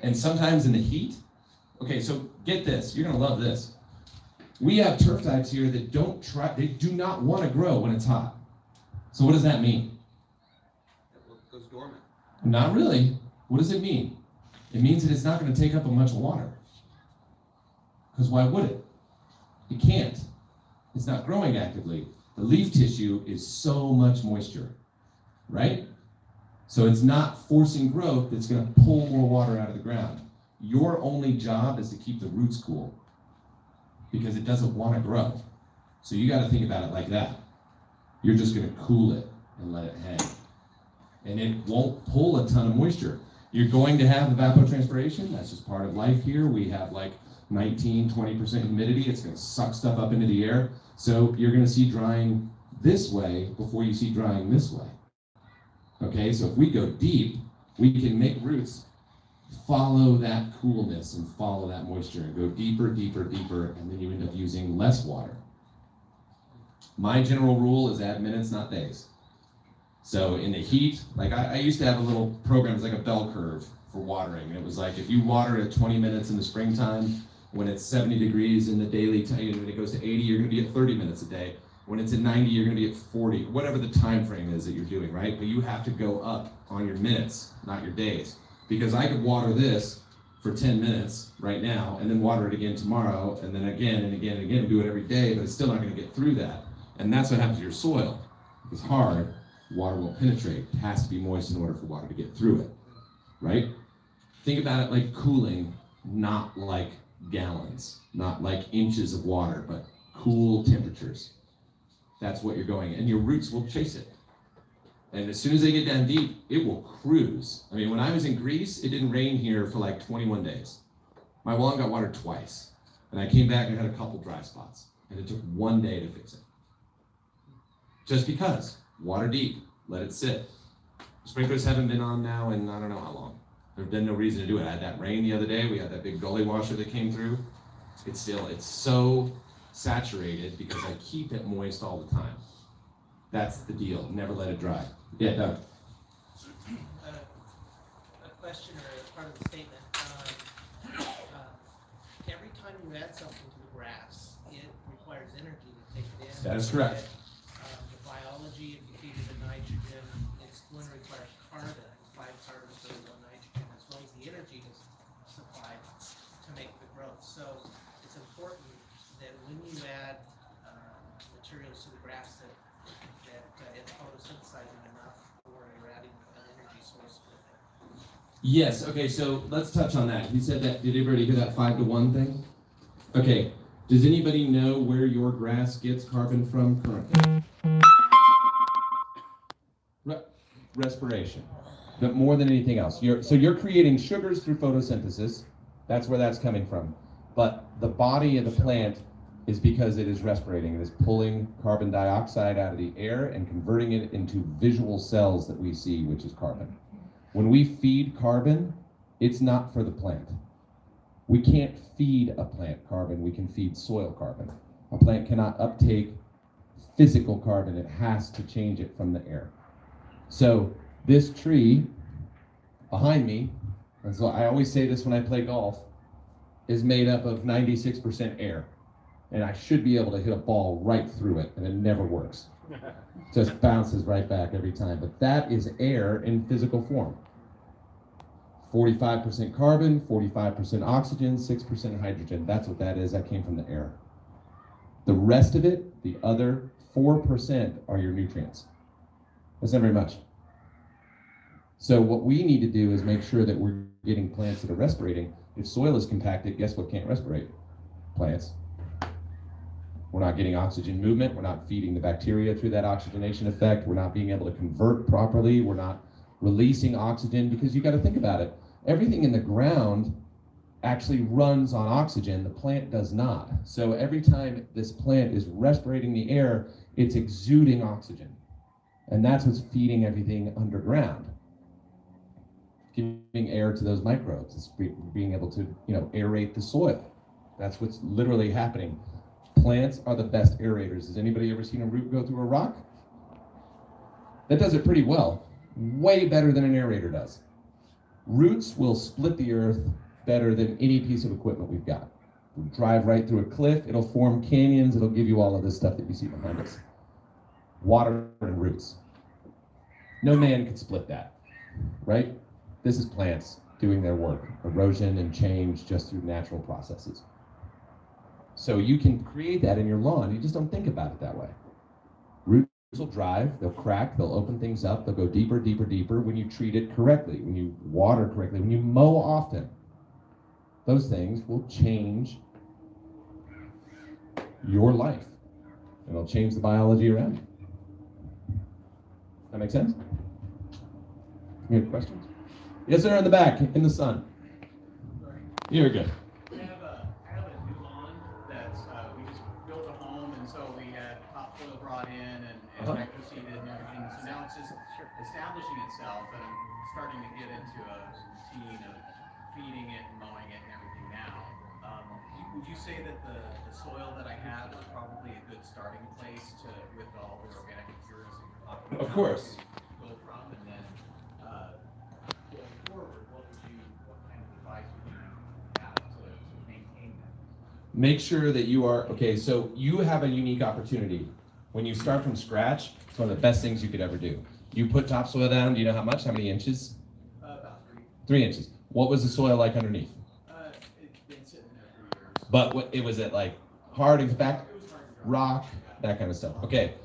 And sometimes in the heat, okay, so get this, you're gonna love this. We have turf types here that they do not wanna grow when it's hot. So what does that mean? It goes dormant. Not really. What does it mean? It means that it's not gonna take up a bunch of water. Because why would it? It can't. It's not growing actively. The leaf tissue is so much moisture, right? So it's not forcing growth that's gonna pull more water out of the ground. Your only job is to keep the roots cool because it doesn't wanna grow. So you gotta think about it like that. You're just gonna cool it and let it hang. And it won't pull a ton of moisture. You're going to have evapotranspiration, that's just part of life here. We have like 19, 20% humidity, it's gonna suck stuff up into the air. So you're gonna see drying this way before you see drying this way. Okay, so if we go deep, we can make roots follow that coolness and follow that moisture and go deeper, deeper, deeper, and then you end up using less water. My general rule is add minutes, not days. So in the heat, like I used to have a little program, it's like a bell curve for watering. And it was like if you water at 20 minutes in the springtime, when it's 70 degrees in the daily time, when it goes to 80, you're gonna be at 30 minutes a day. When it's at 90, you're gonna be at 40, whatever the time frame is that you're doing, right? But you have to go up on your minutes, not your days. Because I could water this for 10 minutes right now, and then water it again tomorrow, and then again and again and again, do it every day, but it's still not gonna get through that. And that's what happens to your soil. If it's hard, water won't penetrate. It has to be moist in order for water to get through it, right? Think about it like cooling, not like gallons, not like inches of water, but cool temperatures. That's what you're going, and your roots will chase it. And as soon as they get down deep, it will cruise. I mean, when I was in Greece, it didn't rain here for like 21 days. My lawn got watered twice, and I came back and had a couple dry spots, and it took 1 day to fix it. Just because, water deep, let it sit. Sprinklers haven't been on now in I don't know how long. There's been no reason to do it. I had that rain the other day, we had that big gully washer that came through. It's so saturated because I keep it moist all the time. That's the deal, never let it dry. Yeah, Doug. A question or a part of the statement. Every time you add something to the grass, it requires energy to take it in. That is correct. The biology, if you feed it the nitrogen, it's going to require carbon, 5 carbon for 1 nitrogen, as well as the energy is supplied to make the growth. So it's important that when you add materials to the grass that it's photosynthesizing enough, or you're adding an energy source with it. Yes, okay, so let's touch on that. You said that, did everybody hear that 5 to 1 thing? Okay, does anybody know where your grass gets carbon from currently? Respiration, but more than anything else. So you're creating sugars through photosynthesis, that's where that's coming from. But the body of the plant is because it is respirating. It is pulling carbon dioxide out of the air and converting it into visual cells that we see, which is carbon. When we feed carbon, it's not for the plant. We can't feed a plant carbon, we can feed soil carbon. A plant cannot uptake physical carbon, it has to change it from the air. So this tree behind me, and so I always say this when I play golf, is made up of 96% air. And I should be able to hit a ball right through it, and it never works. Just bounces right back every time. But that is air in physical form. 45% carbon, 45% oxygen, 6% hydrogen. That's what that is. That came from the air. The rest of it, the other 4%, are your nutrients. That's not very much. So what we need to do is make sure that we're getting plants that are respirating. If soil is compacted, guess what can't respirate? Plants. We're not getting oxygen movement. We're not feeding the bacteria through that oxygenation effect. We're not being able to convert properly. We're not releasing oxygen, because you got to think about it. Everything in the ground actually runs on oxygen. The plant does not. So every time this plant is respirating the air, it's exuding oxygen. And that's what's feeding everything underground. Giving air to those microbes. It's being able to, aerate the soil. That's what's literally happening. Plants are the best aerators. Has anybody ever seen a root go through a rock? That does it pretty well. Way better than an aerator does. Roots will split the earth better than any piece of equipment we've got. We'll drive right through a cliff, it'll form canyons, it'll give you all of this stuff that you see behind us. Water and roots. No man could split that, right? This is plants doing their work. Erosion and change just through natural processes. So you can create that in your lawn, you just don't think about it that way. Roots will drive, they'll crack, they'll open things up, they'll go deeper, deeper, deeper when you treat it correctly, when you water correctly, when you mow often. Those things will change your life, and it'll change the biology around you. That make sense? You have questions? Yes, sir, in the back, in the sun. You're good. I have a new lawn that's, we just built a home, and so we had topsoil brought in and microseeded and everything. So now it's just establishing itself, and I'm starting to get into a routine of feeding it and mowing it and everything now. Would you say that the soil that I have is probably a good starting place with all the organic materials that you're talking about? Of course. Go from, and then going forward, what kind of advice would you have to maintain that? Make sure that you are, okay, so you have a unique opportunity. When you start from scratch, it's one of the best things you could ever do. You put topsoil down, do you know how much? How many inches? About 3. 3 inches. What was the soil like underneath? It's been sitting there for years. But it was like hard and compact, It was hard to rock, that kind of stuff. Okay.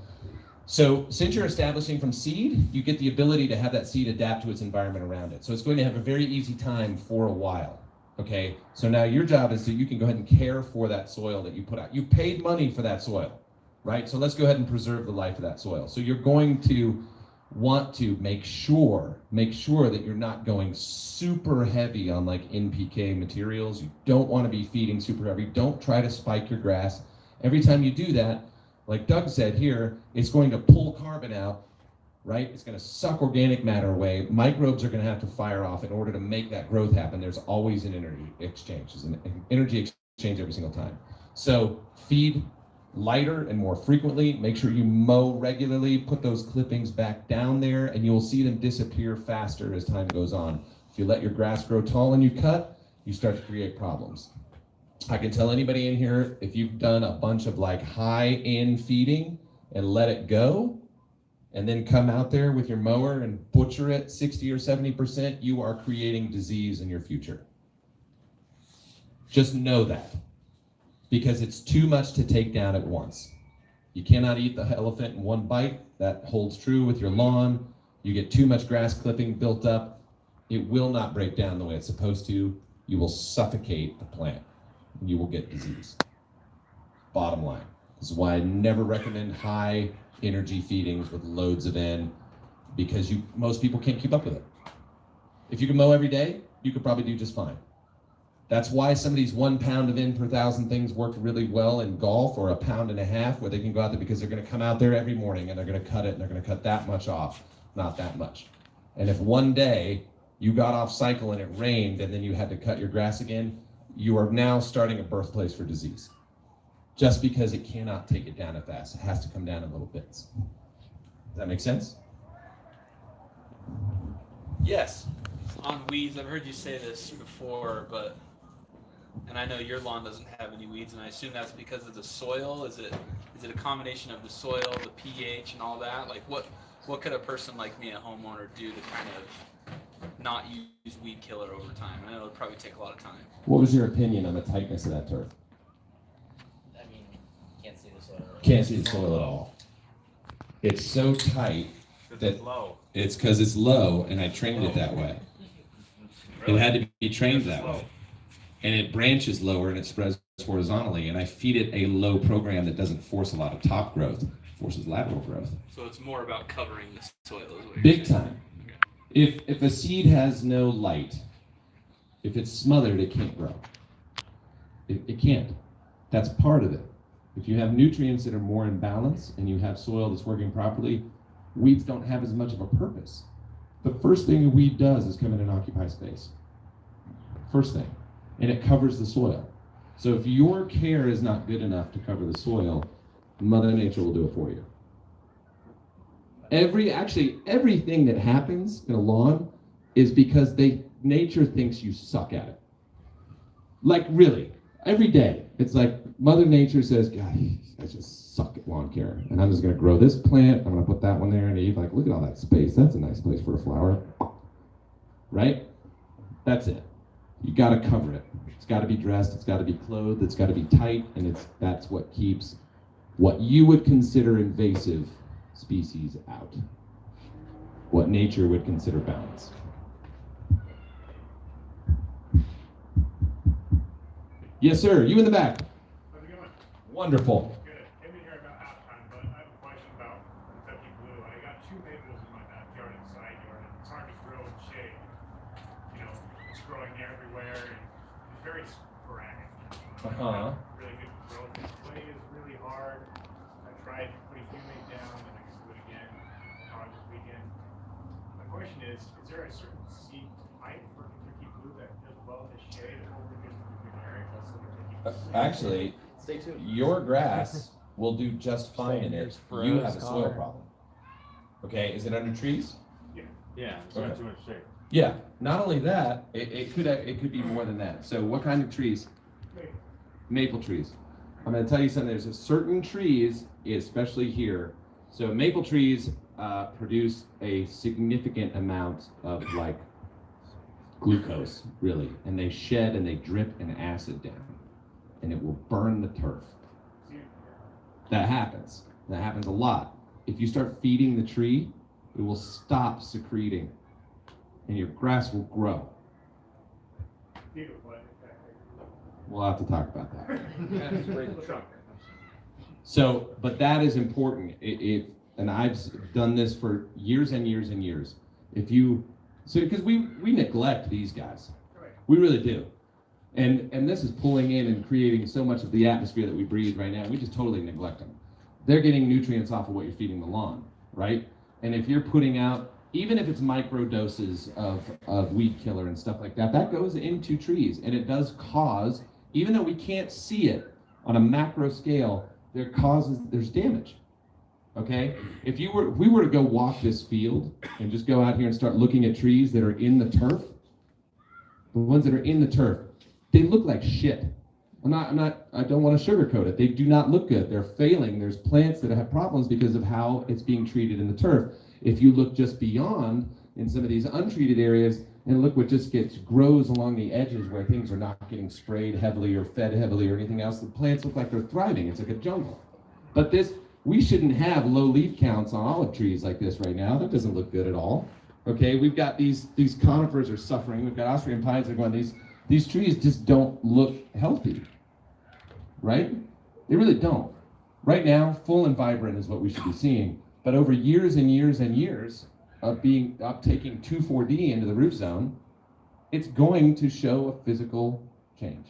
So since you're establishing from seed, you get the ability to have that seed adapt to its environment around it. So it's going to have a very easy time for a while. Okay. So now your job is you can go ahead and care for that soil that you put out. You paid money for that soil, right? So let's go ahead and preserve the life of that soil. So you're going to want to make sure that you're not going super heavy on like NPK materials. You don't want to be feeding super heavy. Don't try to spike your grass. Every time you do that, like Doug said here, it's going to pull carbon out, right? It's going to suck organic matter away. Microbes are going to have to fire off in order to make that growth happen. There's always an energy exchange. There's an energy exchange every single time. So feed lighter and more frequently. Make sure you mow regularly. Put those clippings back down there, and you'll see them disappear faster as time goes on. If you let your grass grow tall and you cut, you start to create problems. I can tell anybody in here, if you've done a bunch of like high-end feeding and let it go, and then come out there with your mower and butcher it 60 or 70%, you are creating disease in your future. Just know that, because it's too much to take down at once. You cannot eat the elephant in one bite. That holds true with your lawn. You get too much grass clipping built up, it will not break down the way it's supposed to. You will suffocate the plant, and you will get disease. Bottom line. This is why I never recommend high energy feedings with loads of N, because most people can't keep up with it. If you can mow every day, you could probably do just fine. That's why some of these 1 pound of N per 1,000 things work really well in golf, or 1.5 pounds where they can go out there, because they're going to come out there every morning and they're going to cut it, and they're going to cut that much off, not that much. And if one day you got off cycle and it rained and then you had to cut your grass again, you are now starting a birthplace for disease. Just because it cannot take it down as fast. It has to come down in little bits. Does that make sense? Yes. On weeds, I've heard you say this before, and I know your lawn doesn't have any weeds, and I assume that's because of the soil. Is it a combination of the soil, the pH, and all that? Like what could a person like me, a homeowner, do to kind of not use weed killer over time? I know it'll probably take a lot of time. What was your opinion on the tightness of that turf? I mean, can't see the soil. Can't see the soil at all. It's so tight It's low. It's because it's low, and I trained it that way. It had to be trained that way. And it branches lower and it spreads horizontally, and I feed it a low program that doesn't force a lot of top growth, forces lateral growth. So it's more about covering the soil, is what you're Big saying. time. If a seed has no light, if it's smothered, it can't grow. It can't. That's part of it. If you have nutrients that are more in balance and you have soil that's working properly, weeds don't have as much of a purpose. The first thing a weed does is come in and occupy space. First thing. And it covers the soil. So if your care is not good enough to cover the soil, Mother Nature will do it for you. Everything that happens in a lawn is because nature thinks you suck at it. Like really, every day, it's like Mother Nature says, God, I just suck at lawn care. And I'm just gonna grow this plant, I'm gonna put that one there, and Eve, like, look at all that space. That's a nice place for a flower. Right? That's it. You gotta cover it. It's gotta be dressed, it's gotta be clothed, it's gotta be tight, and that's what keeps what you would consider invasive species out. What nature would consider balanced. Yes, sir. You in the back. How's it going? Wonderful. Good. Came in here about halftime, but I have a question about Kentucky Blue. I got 2 maples in my backyard and side yard, and it's hard to grow in shade. You know, it's growing everywhere, and it's very sporadic. Really good growth. The clay is really hard. I tried putting humate down, and I can do it again this weekend. My question is there a certain seed type for Kentucky Blue that does well in the shade or only good in the area? Actually, Stay tuned. your grass will do just fine in it. You have a soil problem. Okay, is it under trees? Yeah, it's Okay. not too much shade. Yeah. Not only that, it could be more than that. So what kind of trees? Maple trees. I'm going to tell you something. There's a certain trees, especially here. So maple trees produce a significant amount of like glucose, really, and they shed and they drip an acid down, and it will burn the turf. That happens. That happens a lot. If you start feeding the tree, it will stop secreting, and your grass will grow. We'll have to talk about that. So, but that is important. And I've done this for years and years and years. Because we neglect these guys. We really do. And this is pulling in and creating so much of the atmosphere that we breathe right now. We just totally neglect them. They're getting nutrients off of what you're feeding the lawn, right? And if you're putting out, even if it's micro doses of weed killer and stuff like that, that goes into trees, and it does cause, even though we can't see it on a macro scale, there's damage. Okay? If we were to go walk this field and just go out here and start looking at trees that are in the turf, the ones that are in the turf, they look like shit. I don't want to sugarcoat it. They do not look good. They're failing. There's plants that have problems because of how it's being treated in the turf. If you look just beyond in some of these untreated areas and look what just grows along the edges where things are not getting sprayed heavily or fed heavily or anything else, the plants look like they're thriving. It's like a jungle. But we shouldn't have low leaf counts on olive trees like this right now. That doesn't look good at all. Okay, we've got these conifers are suffering. We've got Austrian pines that are going, these trees just don't look healthy, right? They really don't. Right now, full and vibrant is what we should be seeing. But over years and years and years of taking 2,4-D into the root zone, it's going to show a physical change.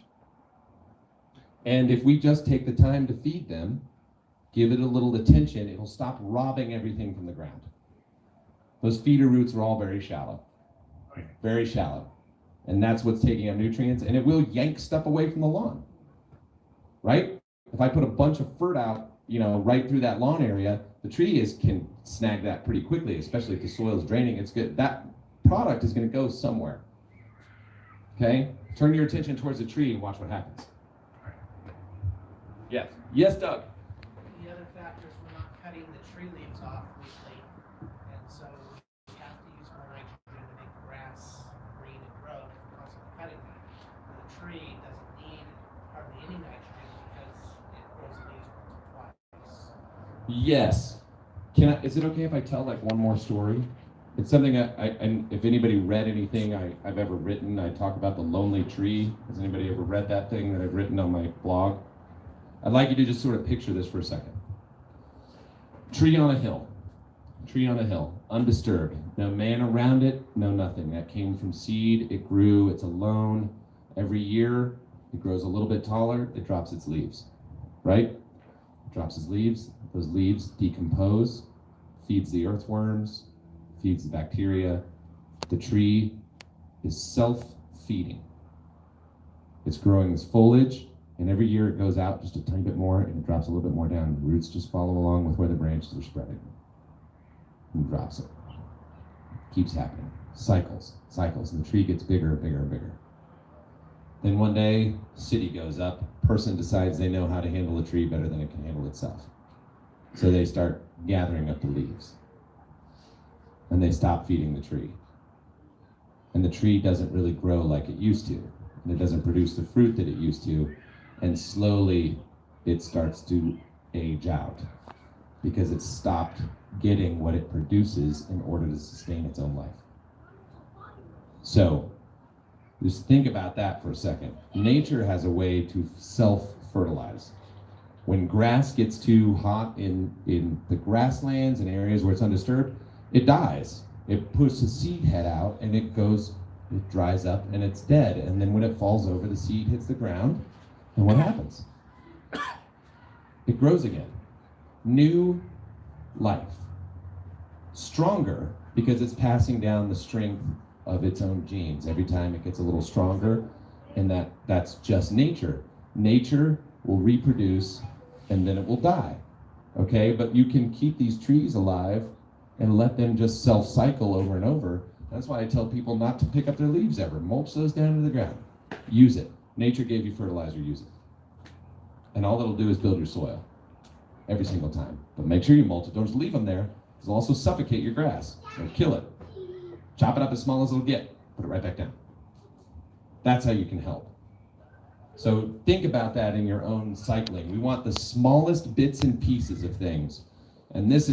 And if we just take the time to feed them, give it a little attention, it'll stop robbing everything from the ground. Those feeder roots are all very shallow. Very shallow. And that's what's taking up nutrients, and it will yank stuff away from the lawn. Right? If I put a bunch of fert out, right through that lawn area, the tree can snag that pretty quickly, especially if the soil is draining. It's good. That product is going to go somewhere. Okay? Turn your attention towards the tree and watch what happens. Yes. Yes, Doug. The other factors, we're not cutting the tree leaves off weekly, and so we have to use more nitrogen to make the grass green and grow because we're constantly cutting that. And the tree doesn't need hardly any nitrogen because it grows leaves once or twice. Yes. Is it okay if I tell like one more story? It's something and if anybody read anything I've ever written, I talk about the lonely tree. Has anybody ever read that thing that I've written on my blog? I'd like you to just sort of picture this for a second. Tree on a hill. Tree on a hill, undisturbed. No man around it, no nothing. That came from seed, it grew, it's alone. Every year, it grows a little bit taller, it drops its leaves, right? It drops its leaves, those leaves decompose, feeds the earthworms, feeds the bacteria. The tree is self-feeding. It's growing this foliage, and every year it goes out just a tiny bit more, and it drops a little bit more down, and the roots just follow along with where the branches are spreading. And drops it. Keeps happening. Cycles, and the tree gets bigger and bigger and bigger. Then one day, city goes up, person decides they know how to handle a tree better than it can handle itself. So they start gathering up the leaves. And they stop feeding the tree. And the tree doesn't really grow like it used to. And it doesn't produce the fruit that it used to. And slowly, it starts to age out because it's stopped getting what it produces in order to sustain its own life. So, just think about that for a second. Nature has a way to self-fertilize. When grass gets too hot in the grasslands and areas where it's undisturbed, it dies. It puts the seed head out and it dries up and it's dead. And then when it falls over, the seed hits the ground. And what happens? It grows again. New life. Stronger because it's passing down the strength of its own genes. Every time it gets a little stronger, and that's just nature. Nature will reproduce and then it will die. Okay, but you can keep these trees alive and let them just self-cycle over and over. That's why I tell people not to pick up their leaves ever. Mulch those down into the ground. Use it. Nature gave you fertilizer, use it. And all it'll do is build your soil every single time. But make sure you mulch it. Don't just leave them there. It'll also suffocate your grass. It'll kill it. Chop it up as small as it'll get. Put it right back down. That's how you can help. So think about that in your own cycling. We want the smallest bits and pieces of things. And this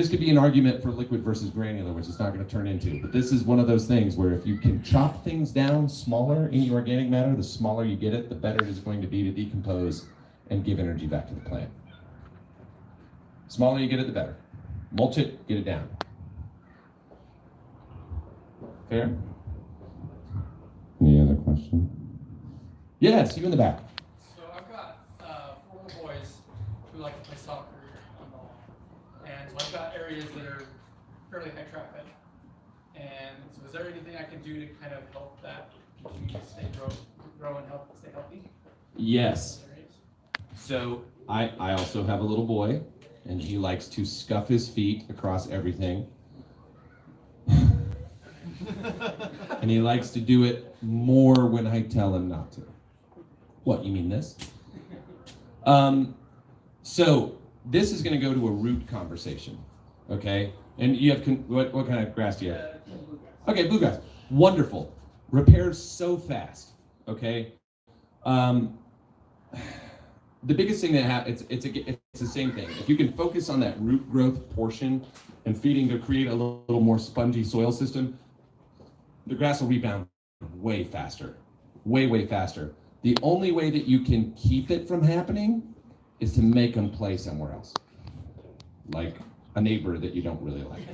could be an argument for liquid versus granular, which it's not going to turn into. But this is one of those things where if you can chop things down smaller in your organic matter, the smaller you get it, the better it is going to be to decompose and give energy back to the plant. Smaller you get it, the better. Mulch it, get it down. Fair? Any other question? Yes, you in the back. So I've got 4 little boys who like to play soccer on the lawn. And so I've got areas that are fairly high traffic. And so is there anything I can do to kind of help that continue to grow and help stay healthy? Yes. So I also have a little boy, and he likes to scuff his feet across everything. And he likes to do it more when I tell him not to. What, you mean this? So this is going to go to a root conversation, okay? And you have, what kind of grass do you have? Okay, bluegrass. Wonderful. Repairs so fast, okay? The biggest thing that happens, it's the same thing. If you can focus on that root growth portion and feeding to create a little more spongy soil system, the grass will rebound way faster, way faster. The only way that you can keep it from happening is to make them play somewhere else. Like a neighbor that you don't really like.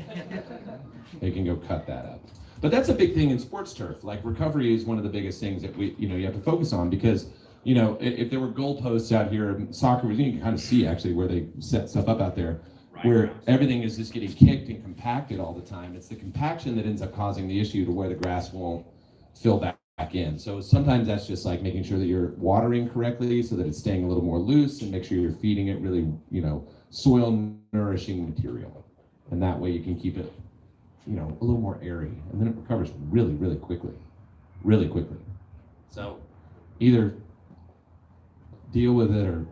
They can go cut that up. But that's a big thing in sports turf. Like recovery is one of the biggest things that you have to focus on because if there were goalposts out here, soccer, you can kind of see actually where they set stuff up out there, where everything is just getting kicked and compacted all the time. It's the compaction that ends up causing the issue to where the grass won't fill back in. So sometimes that's just like making sure that you're watering correctly so that it's staying a little more loose and make sure you're feeding it really, soil nourishing material. And that way you can keep it, a little more airy. And then it recovers really, really quickly. Really quickly. So either deal with it or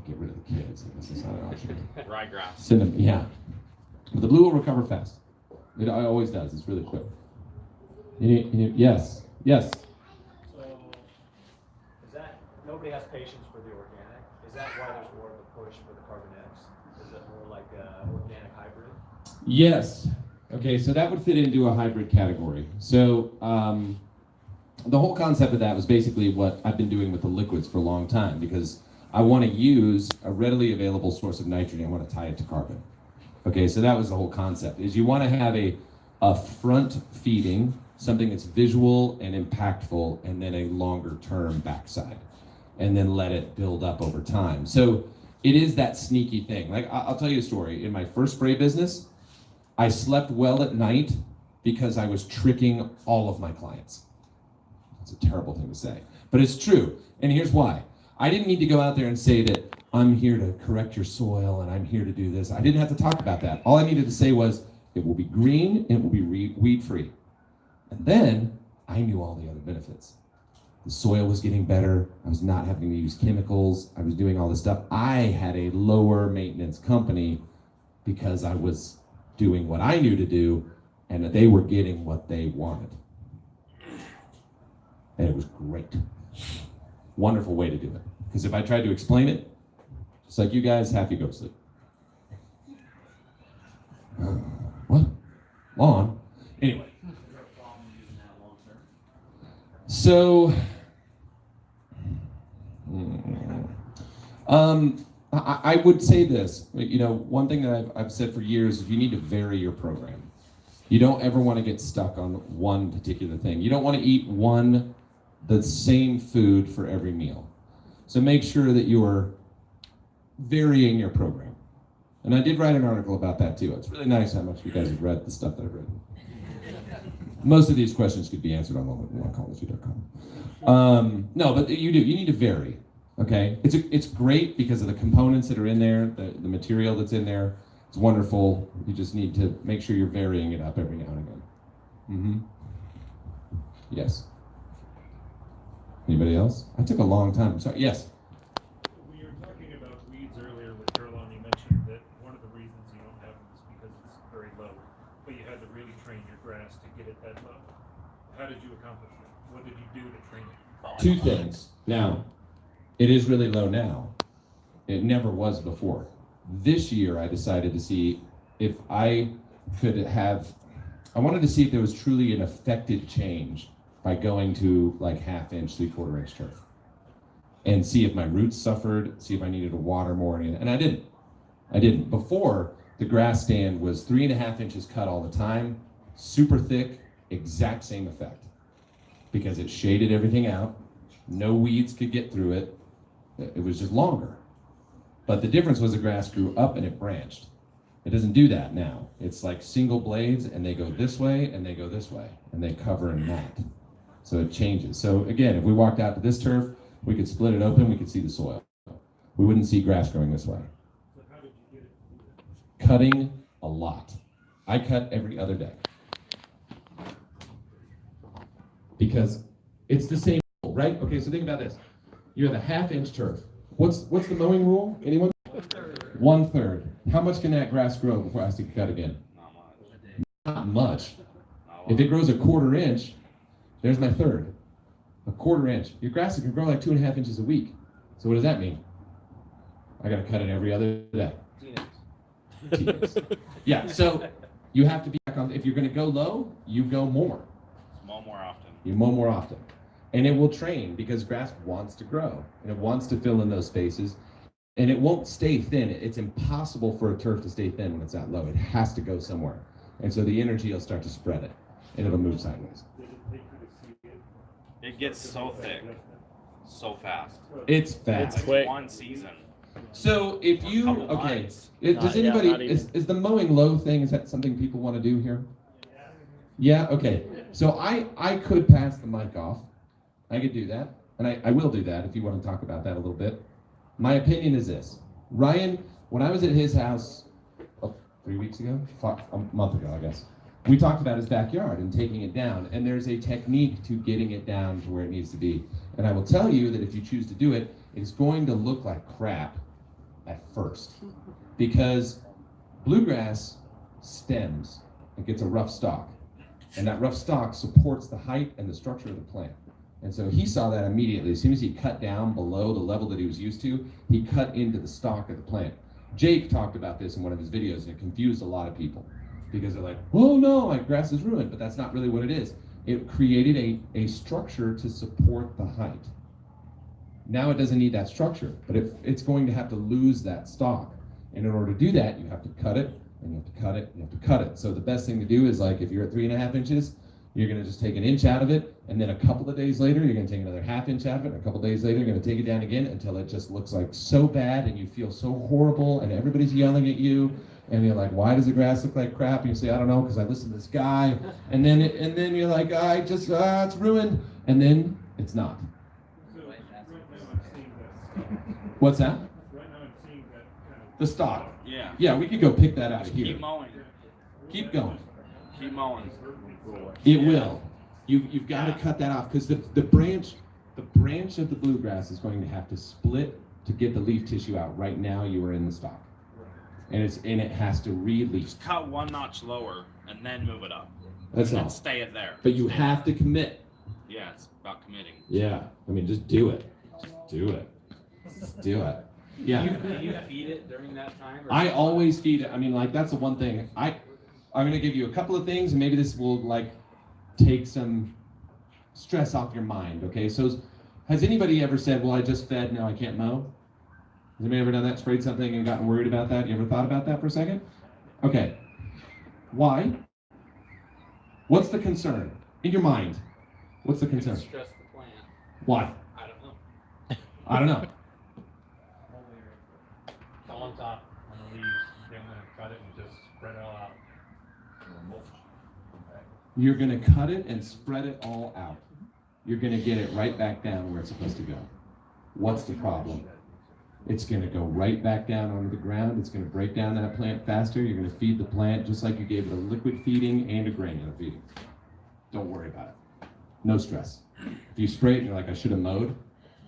get rid of the kids. I guess that's not an option. Ryegrass. Send them, yeah. But the blue will recover fast. It always does. It's really quick. Yes. So, is that nobody has patience for the organic? Is that why there's more of a push for the carbon X? Is it more like organic Yes. Okay, so that would fit into a hybrid category. So the whole concept of that was basically what I've been doing with the liquids for a long time, because I want to use a readily available source of nitrogen. I want to tie it to carbon. Okay, so that was the whole concept, is you want to have a front feeding, something that's visual and impactful, and then a longer term backside, and then let it build up over time. So it is that sneaky thing. Like, I'll tell you a story. In my first spray business, I slept well at night because I was tricking all of my clients. It's a terrible thing to say, but it's true. And here's why. I didn't need to go out there and say that I'm here to correct your soil and I'm here to do this. I didn't have to talk about that. All I needed to say was, it will be green and it will be weed free. And then I knew all the other benefits. The soil was getting better. I was not having to use chemicals. I was doing all this stuff. I had a lower maintenance company because I was doing what I knew to do, and that they were getting what they wanted. And it was great. Wonderful way to do it. Because if I tried to explain it, just like you guys, half you go to sleep. What? Lawn? Anyway. So, I would say this, you know, one thing that I've said for years is you need to vary your program. You don't ever want to get stuck on one particular thing. You don't want to eat the same food for every meal. So make sure that you're varying your program. And I did write an article about that too. It's really nice how much you guys have read the stuff that I've written. Most of these questions could be answered on oneecology.com. No, but you do. You need to vary. Okay, it's great because of the components that are in there, the material that's in there. It's wonderful. You just need to make sure you're varying it up every now and again. Yes. Anybody else? I took a long time. I'm sorry. Yes. When you were talking about weeds earlier with Caroline, you mentioned that one of the reasons you don't have them is because it's very low, but you had to really train your grass to get it that low. How did you accomplish it? What did you do to train it? Two things. Now, it is really low now. It never was before. This year, I decided to see if I could have, I wanted to see if there was truly an affected change by going to like 1/2 inch, 3/4 inch turf. And see if my roots suffered, see if I needed to water more, and I didn't. I didn't. Before, the grass stand was 3.5 inches cut all the time, super thick, exact same effect. Because it shaded everything out, no weeds could get through it, it was just longer. But the difference was the grass grew up and it branched. It doesn't do that now. It's like single blades and they go this way and they go this way and they cover and mat. So it changes. So again, if we walked out to this turf, we could split it open, we could see the soil. We wouldn't see grass growing this way. So how did you get it to do that? Cutting a lot. I cut every other day. Because it's the same, right? Okay, so think about this. You have a 1/2 inch turf. What's the mowing rule? Anyone? 1/3. How much can that grass grow before it has to get cut again? Not much. If it grows a 1/4 inch, there's my third. A 1/4 inch. Your grass can grow like 2.5 inches a week. So what does that mean? I gotta cut it every other day. T-Names. Yeah, so you have to be back on, if you're gonna go low, you go more. Mow more often. You mow more often. And it will train because grass wants to grow and it wants to fill in those spaces and it won't stay thin. It's impossible for a turf to stay thin when it's that low. It has to go somewhere. And so the energy will start to spread it and it'll move sideways. It gets so thick, so fast. It's fast. It's quick. One season. So if you, Couple okay, months. does Yeah, anybody, not even. is the mowing low thing, is that something people want to do here? Yeah, okay. So I could pass the mic off. I could do that, and I will do that if you want to talk about that a little bit. My opinion is this. Ryan, when I was at his house 3 weeks ago, a month ago, I guess, we talked about his backyard and taking it down, and there's a technique to getting it down to where it needs to be. And I will tell you that if you choose to do it, it's going to look like crap at first, because bluegrass stems and gets a rough stalk, and that rough stalk supports the height and the structure of the plant. And so he saw that immediately. As soon as he cut down below the level that he was used to, he cut into the stalk of the plant. Jake talked about this in one of his videos, and it confused a lot of people. because they're like, oh no, my grass is ruined, but that's not really what it is. It created a structure to support the height. Now it doesn't need that structure, but it's going to have to lose that stalk. And in order to do that, you have to cut it, and you have to cut it, and you have to cut it. So the best thing to do is, like, if you're at 3.5 inches, you're gonna just take an inch out of it, and then a couple of days later, you're gonna take another ½ inch out of it, and a couple of days later, you're gonna take it down again until it just looks like so bad, and you feel so horrible, and everybody's yelling at you, and you're like, why does the grass look like crap? And you say, I don't know, because I listened to this guy, and then you're like, it's ruined, and then it's not. What's that? Right now I'm seeing that kind of. The stalk. Yeah. Yeah, we could go pick that out of here. Keep mowing. Keep going. Keep mowing. It will. You've got to cut that off, because the branch of the bluegrass is going to have to split to get the leaf tissue out. Right now you are in the stalk, and it has to release. Just cut one notch lower and then move it up. That's and all. then stay it there. But you have to commit. Yeah, it's about committing. Yeah, I mean, just do it. Just do it. Just do it. Yeah. Do you feed it during that time? Or I always feed it. I mean, like, that's the one thing. I'm going to give you a couple of things, and maybe this will, like, take some stress off your mind, okay? So has anybody ever said, well, I just fed, now I can't mow? Has anybody ever done that, sprayed something and gotten worried about that? You ever thought about that for a second? Okay. Why? What's the concern? In your mind, what's the concern? Stress the plant. Why? I don't know. I don't know. It's on top on the leaves, then I'm gonna cut it and just spread it all out. You're going to cut it and spread it all out. You're going to get it right back down where it's supposed to go. What's the problem? It's going to go right back down onto the ground. It's going to break down that plant faster. You're going to feed the plant just like you gave it a liquid feeding and a granular feeding. Don't worry about it. No stress. If you spray it and you're like, I should have mowed,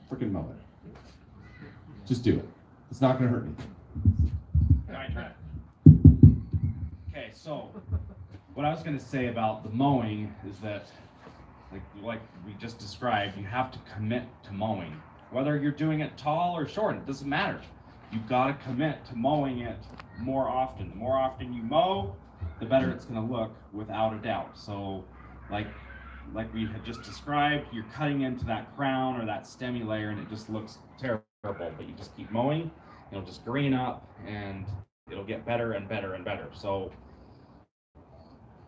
freaking mow it. Just do it. It's not going to hurt anything. Right. Okay, so what I was going to say about the mowing is that, like we just described, you have to commit to mowing. Whether you're doing it tall or short, it doesn't matter. You've got to commit to mowing it more often. The more often you mow, the better it's going to look, without a doubt. So, like we had just described, you're cutting into that crown or that stemmy layer, and it just looks terrible. But you just keep mowing, it'll just green up, and it'll get better and better and better. So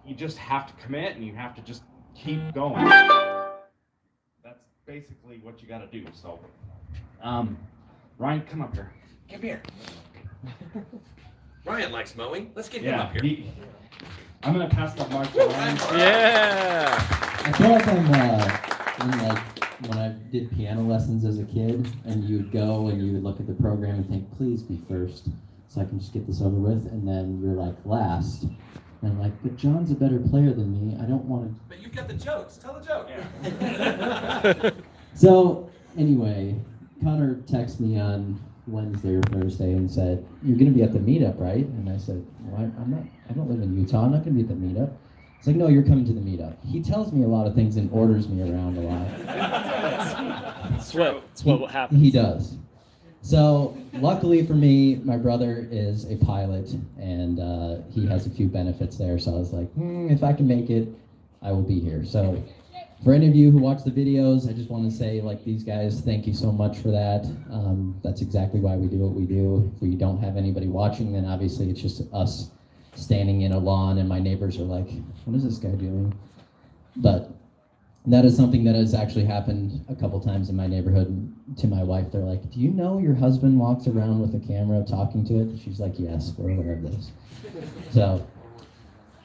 you just have to commit, and you have to just keep going. That's basically what you got to do. So, Ryan, come up here. Come here. Ryan likes mowing. Let's get him up here. I'm gonna pass the mic to Ryan. Yeah. I feel like I'm when I did piano lessons as a kid, and you would go and you would look at the program and think, please be first, so I can just get this over with, and then you're like last. And I'm like, but John's a better player than me. I don't want to. But you've got the jokes. Tell the joke. Yeah. So anyway, Connor texted me on Wednesday or Thursday and said, "You're going to be at the meetup, right?" And I said, "Well, I'm not. I don't live in Utah. I'm not going to be at the meetup." He's like, "No, you're coming to the meetup." He tells me a lot of things and orders me around a lot. That's what happens. He does. So luckily for me, my brother is a pilot, and he has a few benefits there. So I was like, if I can make it, I will be here. So for any of you who watch the videos, I just want to say, like, these guys, thank you so much for that. That's exactly why we do what we do. If we don't have anybody watching, then obviously it's just us standing in a lawn, and my neighbors are like, what is this guy doing? But that is something that has actually happened a couple times in my neighborhood. To my wife, they're like, do you know your husband walks around with a camera talking to it? She's like, yes, we're aware of this. So,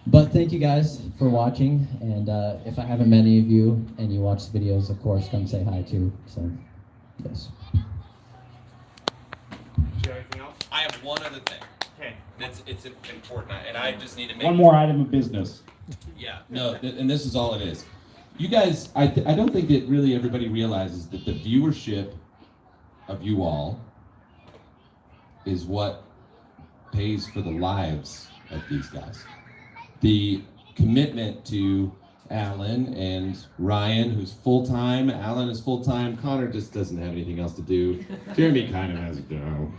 but thank you guys for watching, and if I haven't met any of you and you watch the videos, of course, come say hi too. So, yes. Do you have anything else? I have one other thing. Okay. It's important, and I just need to make One more item of business. Yeah. No, and this is all it is. You guys, I don't think that really everybody realizes that the viewership of you all is what pays for the lives of these guys. The commitment to Alan and Ryan, who's full-time. Alan is full-time. Connor just doesn't have anything else to do. Jeremy kind of has a go.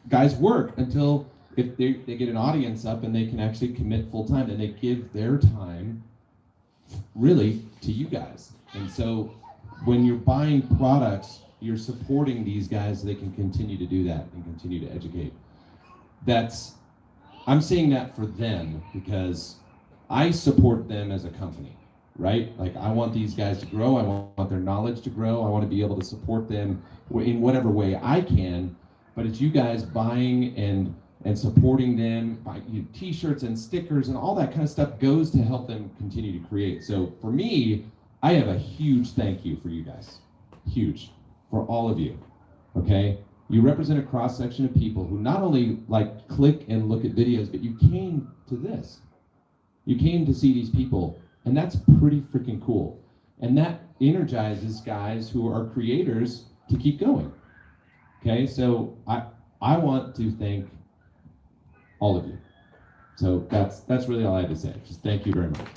Guys work until if they get an audience up and they can actually commit full time, and they give their time really to you guys. And so when you're buying products, you're supporting these guys so they can continue to do that and continue to educate. I'm saying that for them because I support them as a company, right? Like I want these guys to grow, I want their knowledge to grow, I want to be able to support them in whatever way I can, but it's you guys buying and supporting them, buying t-shirts and stickers and all that kind of stuff goes to help them continue to create. So for me, I have a huge thank you for you guys, huge, for all of you, okay? You represent a cross-section of people who not only like click and look at videos, but you came to this. You came to see these people, and that's pretty freaking cool. And that energizes guys who are creators to keep going, okay? So I want to thank all of you. So that's really all I had to say. Just thank you very much.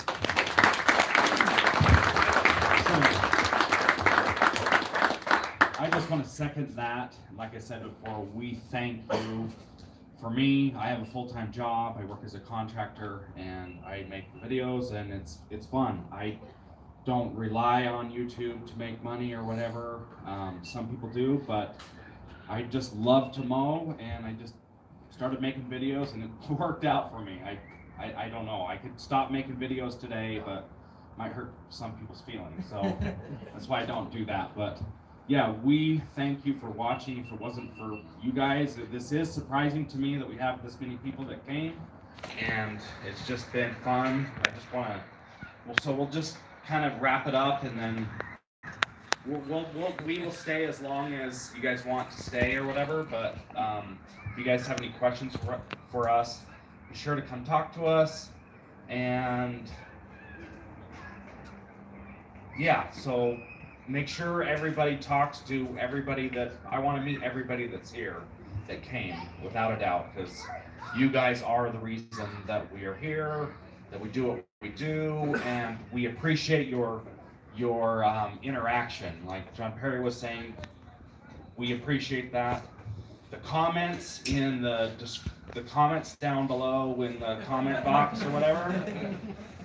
I just want to second that. Like I said before, we thank you. For me, I have a full-time job. I work as a contractor and I make videos, and it's fun. I don't rely on YouTube to make money or whatever. Some people do, but I just love to mow, and I just started making videos, and it worked out for me. I don't know. I could stop making videos today, but it might hurt some people's feelings. So that's why I don't do that. But yeah, we thank you for watching. If it wasn't for you guys, this is surprising to me that we have this many people that came, and it's just been fun. I just want to, we'll just kind of wrap it up, and then we will stay as long as you guys want to stay or whatever. But if you guys have any questions for us, be sure to come talk to us. And yeah, so make sure everybody talks to everybody I want to meet everybody that's here, that came, without a doubt, because you guys are the reason that we are here, that we do what we do, and we appreciate your interaction. Like John Perry was saying, we appreciate that. The comments in the comments down below in the comment box or whatever,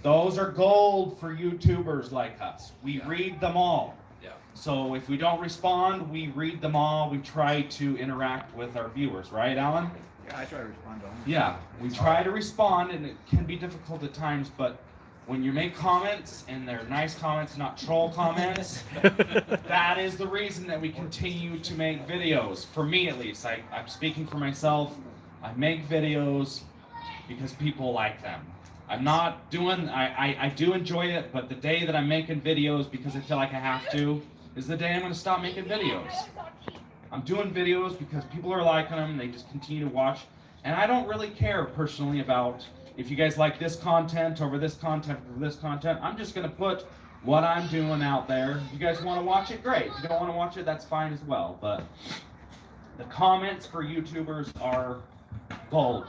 those are gold for YouTubers like us. We read them all. Yeah. So if we don't respond, we read them all. We try to interact with our viewers, right, Alan? Yeah, I try to respond to them. Yeah, we try to respond, and it can be difficult at times, but when you make comments, and they're nice comments, not troll comments, that is the reason that we continue to make videos. For me, at least. I'm speaking for myself. I make videos because people like them. I'm not doing, I do enjoy it, but the day that I'm making videos because I feel like I have to, is the day I'm going to stop making videos. I'm doing videos because people are liking them, they just continue to watch, and I don't really care personally about if you guys like this content over this content over this content. I'm just going to put what I'm doing out there. If you guys want to watch it, great. If you don't want to watch it, that's fine as well. But the comments for YouTubers are gold.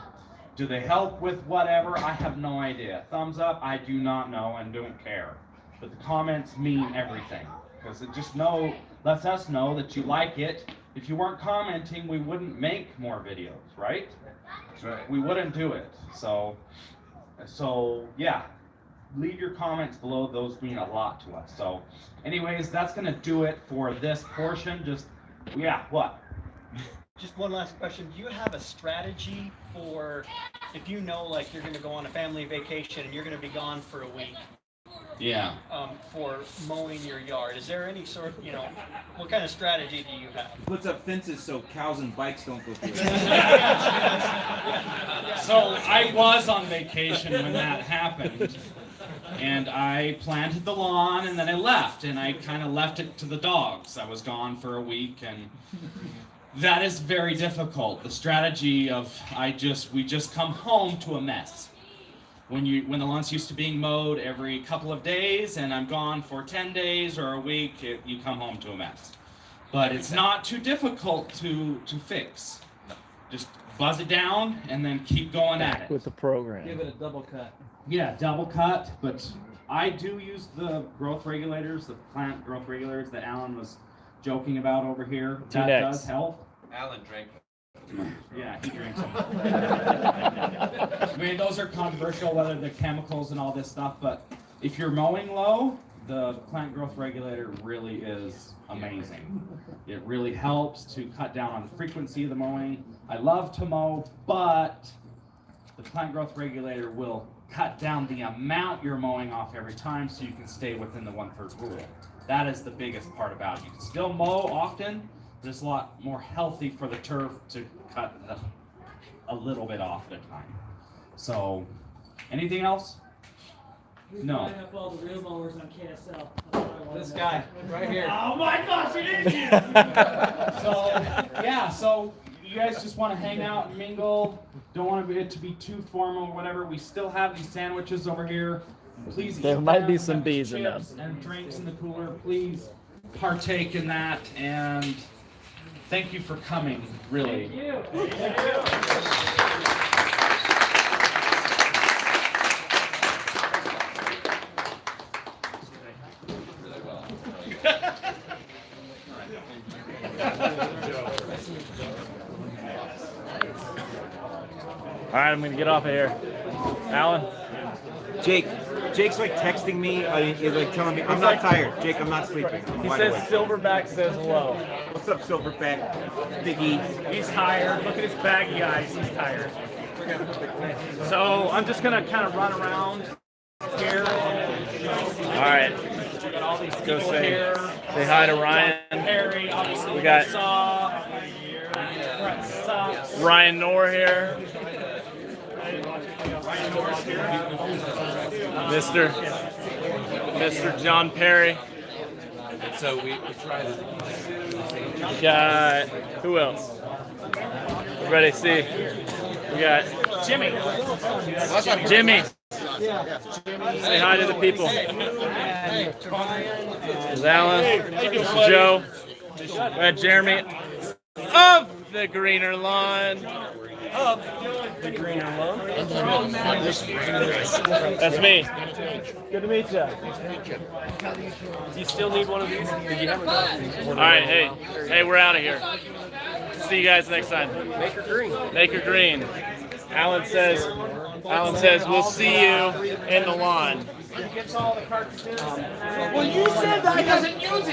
Do they help with whatever? I have no idea. Thumbs up, I do not know and don't care. But the comments mean everything, because it just lets us know that you like it. If you weren't commenting, we wouldn't make more videos, right? Right. We wouldn't do it. So yeah, leave your comments below. Those mean a lot to us. So anyways, that's gonna do it for this portion. What? Just one last question. Do you have a strategy for if you know like you're going to go on a family vacation and you're going to be gone for a week? Yeah. For mowing your yard, is there any sort of, what kind of strategy do you have? Puts up fences so cows and bikes don't go through it. So I was on vacation when that happened, and I planted the lawn, and then I left, and I kind of left it to the dogs. I was gone for a week, and that is very difficult. The strategy of we just come home to a mess. When the lawn's used to being mowed every couple of days, and I'm gone for 10 days or a week, you come home to a mess. But it's not too difficult to fix. Just buzz it down and then keep going at it. With the program. Give it a double cut. Yeah, double cut, but I do use the growth regulators, the plant growth regulators that Alan was joking about over here. That does help. Alan drank Yeah, he drinks them. I mean, those are controversial, whether the chemicals and all this stuff, but if you're mowing low, the plant growth regulator really is amazing. It really helps to cut down on the frequency of the mowing. I love to mow, but the plant growth regulator will cut down the amount you're mowing off every time so you can stay within the 1/3 rule. That is the biggest part about it. You can still mow often, but it's a lot more healthy for the turf to cut a little bit off at a time. So, anything else? No. Line up all the real mowers on KSL. This guy, right here. Oh my gosh, it is you! So, yeah, so you guys just want to hang out and mingle, don't want it to be too formal or whatever. We still have these sandwiches over here. Please eat There might be them. some Have bees in them. chips and drinks in the cooler. Please partake in that, and thank you for coming, really. Thank you. Thank you. All right, I'm gonna get off of here. Alan? Jake's like texting me. He's like telling me, I'm not tired. Jake, I'm not sleeping. I'm He wide says awake." Silverback says hello. What's up, Silverback? Biggie. He's tired. Look at his baggy eyes. He's tired. So I'm just gonna kind of run around here. All right. Let's go say hi to Ryan. Harry, obviously. We got Brett Sucks. Ryan Knorr here. Mr. John Perry. And so we try to. We got who else? Ready? See. We got Jimmy. Jimmy. Say hi to the people. There's Alan. There's Joe. We got Jeremy of the Greener Lawn. Of the Greener Lawn. That's me. Good to meet you. Do you still need one of these? All right, hey, we're out of here. See you guys next time. Maker Green. Maker Green. Alan says, we'll see you in the lawn. Gets all the cartridges. Well, you said that. He doesn't use it.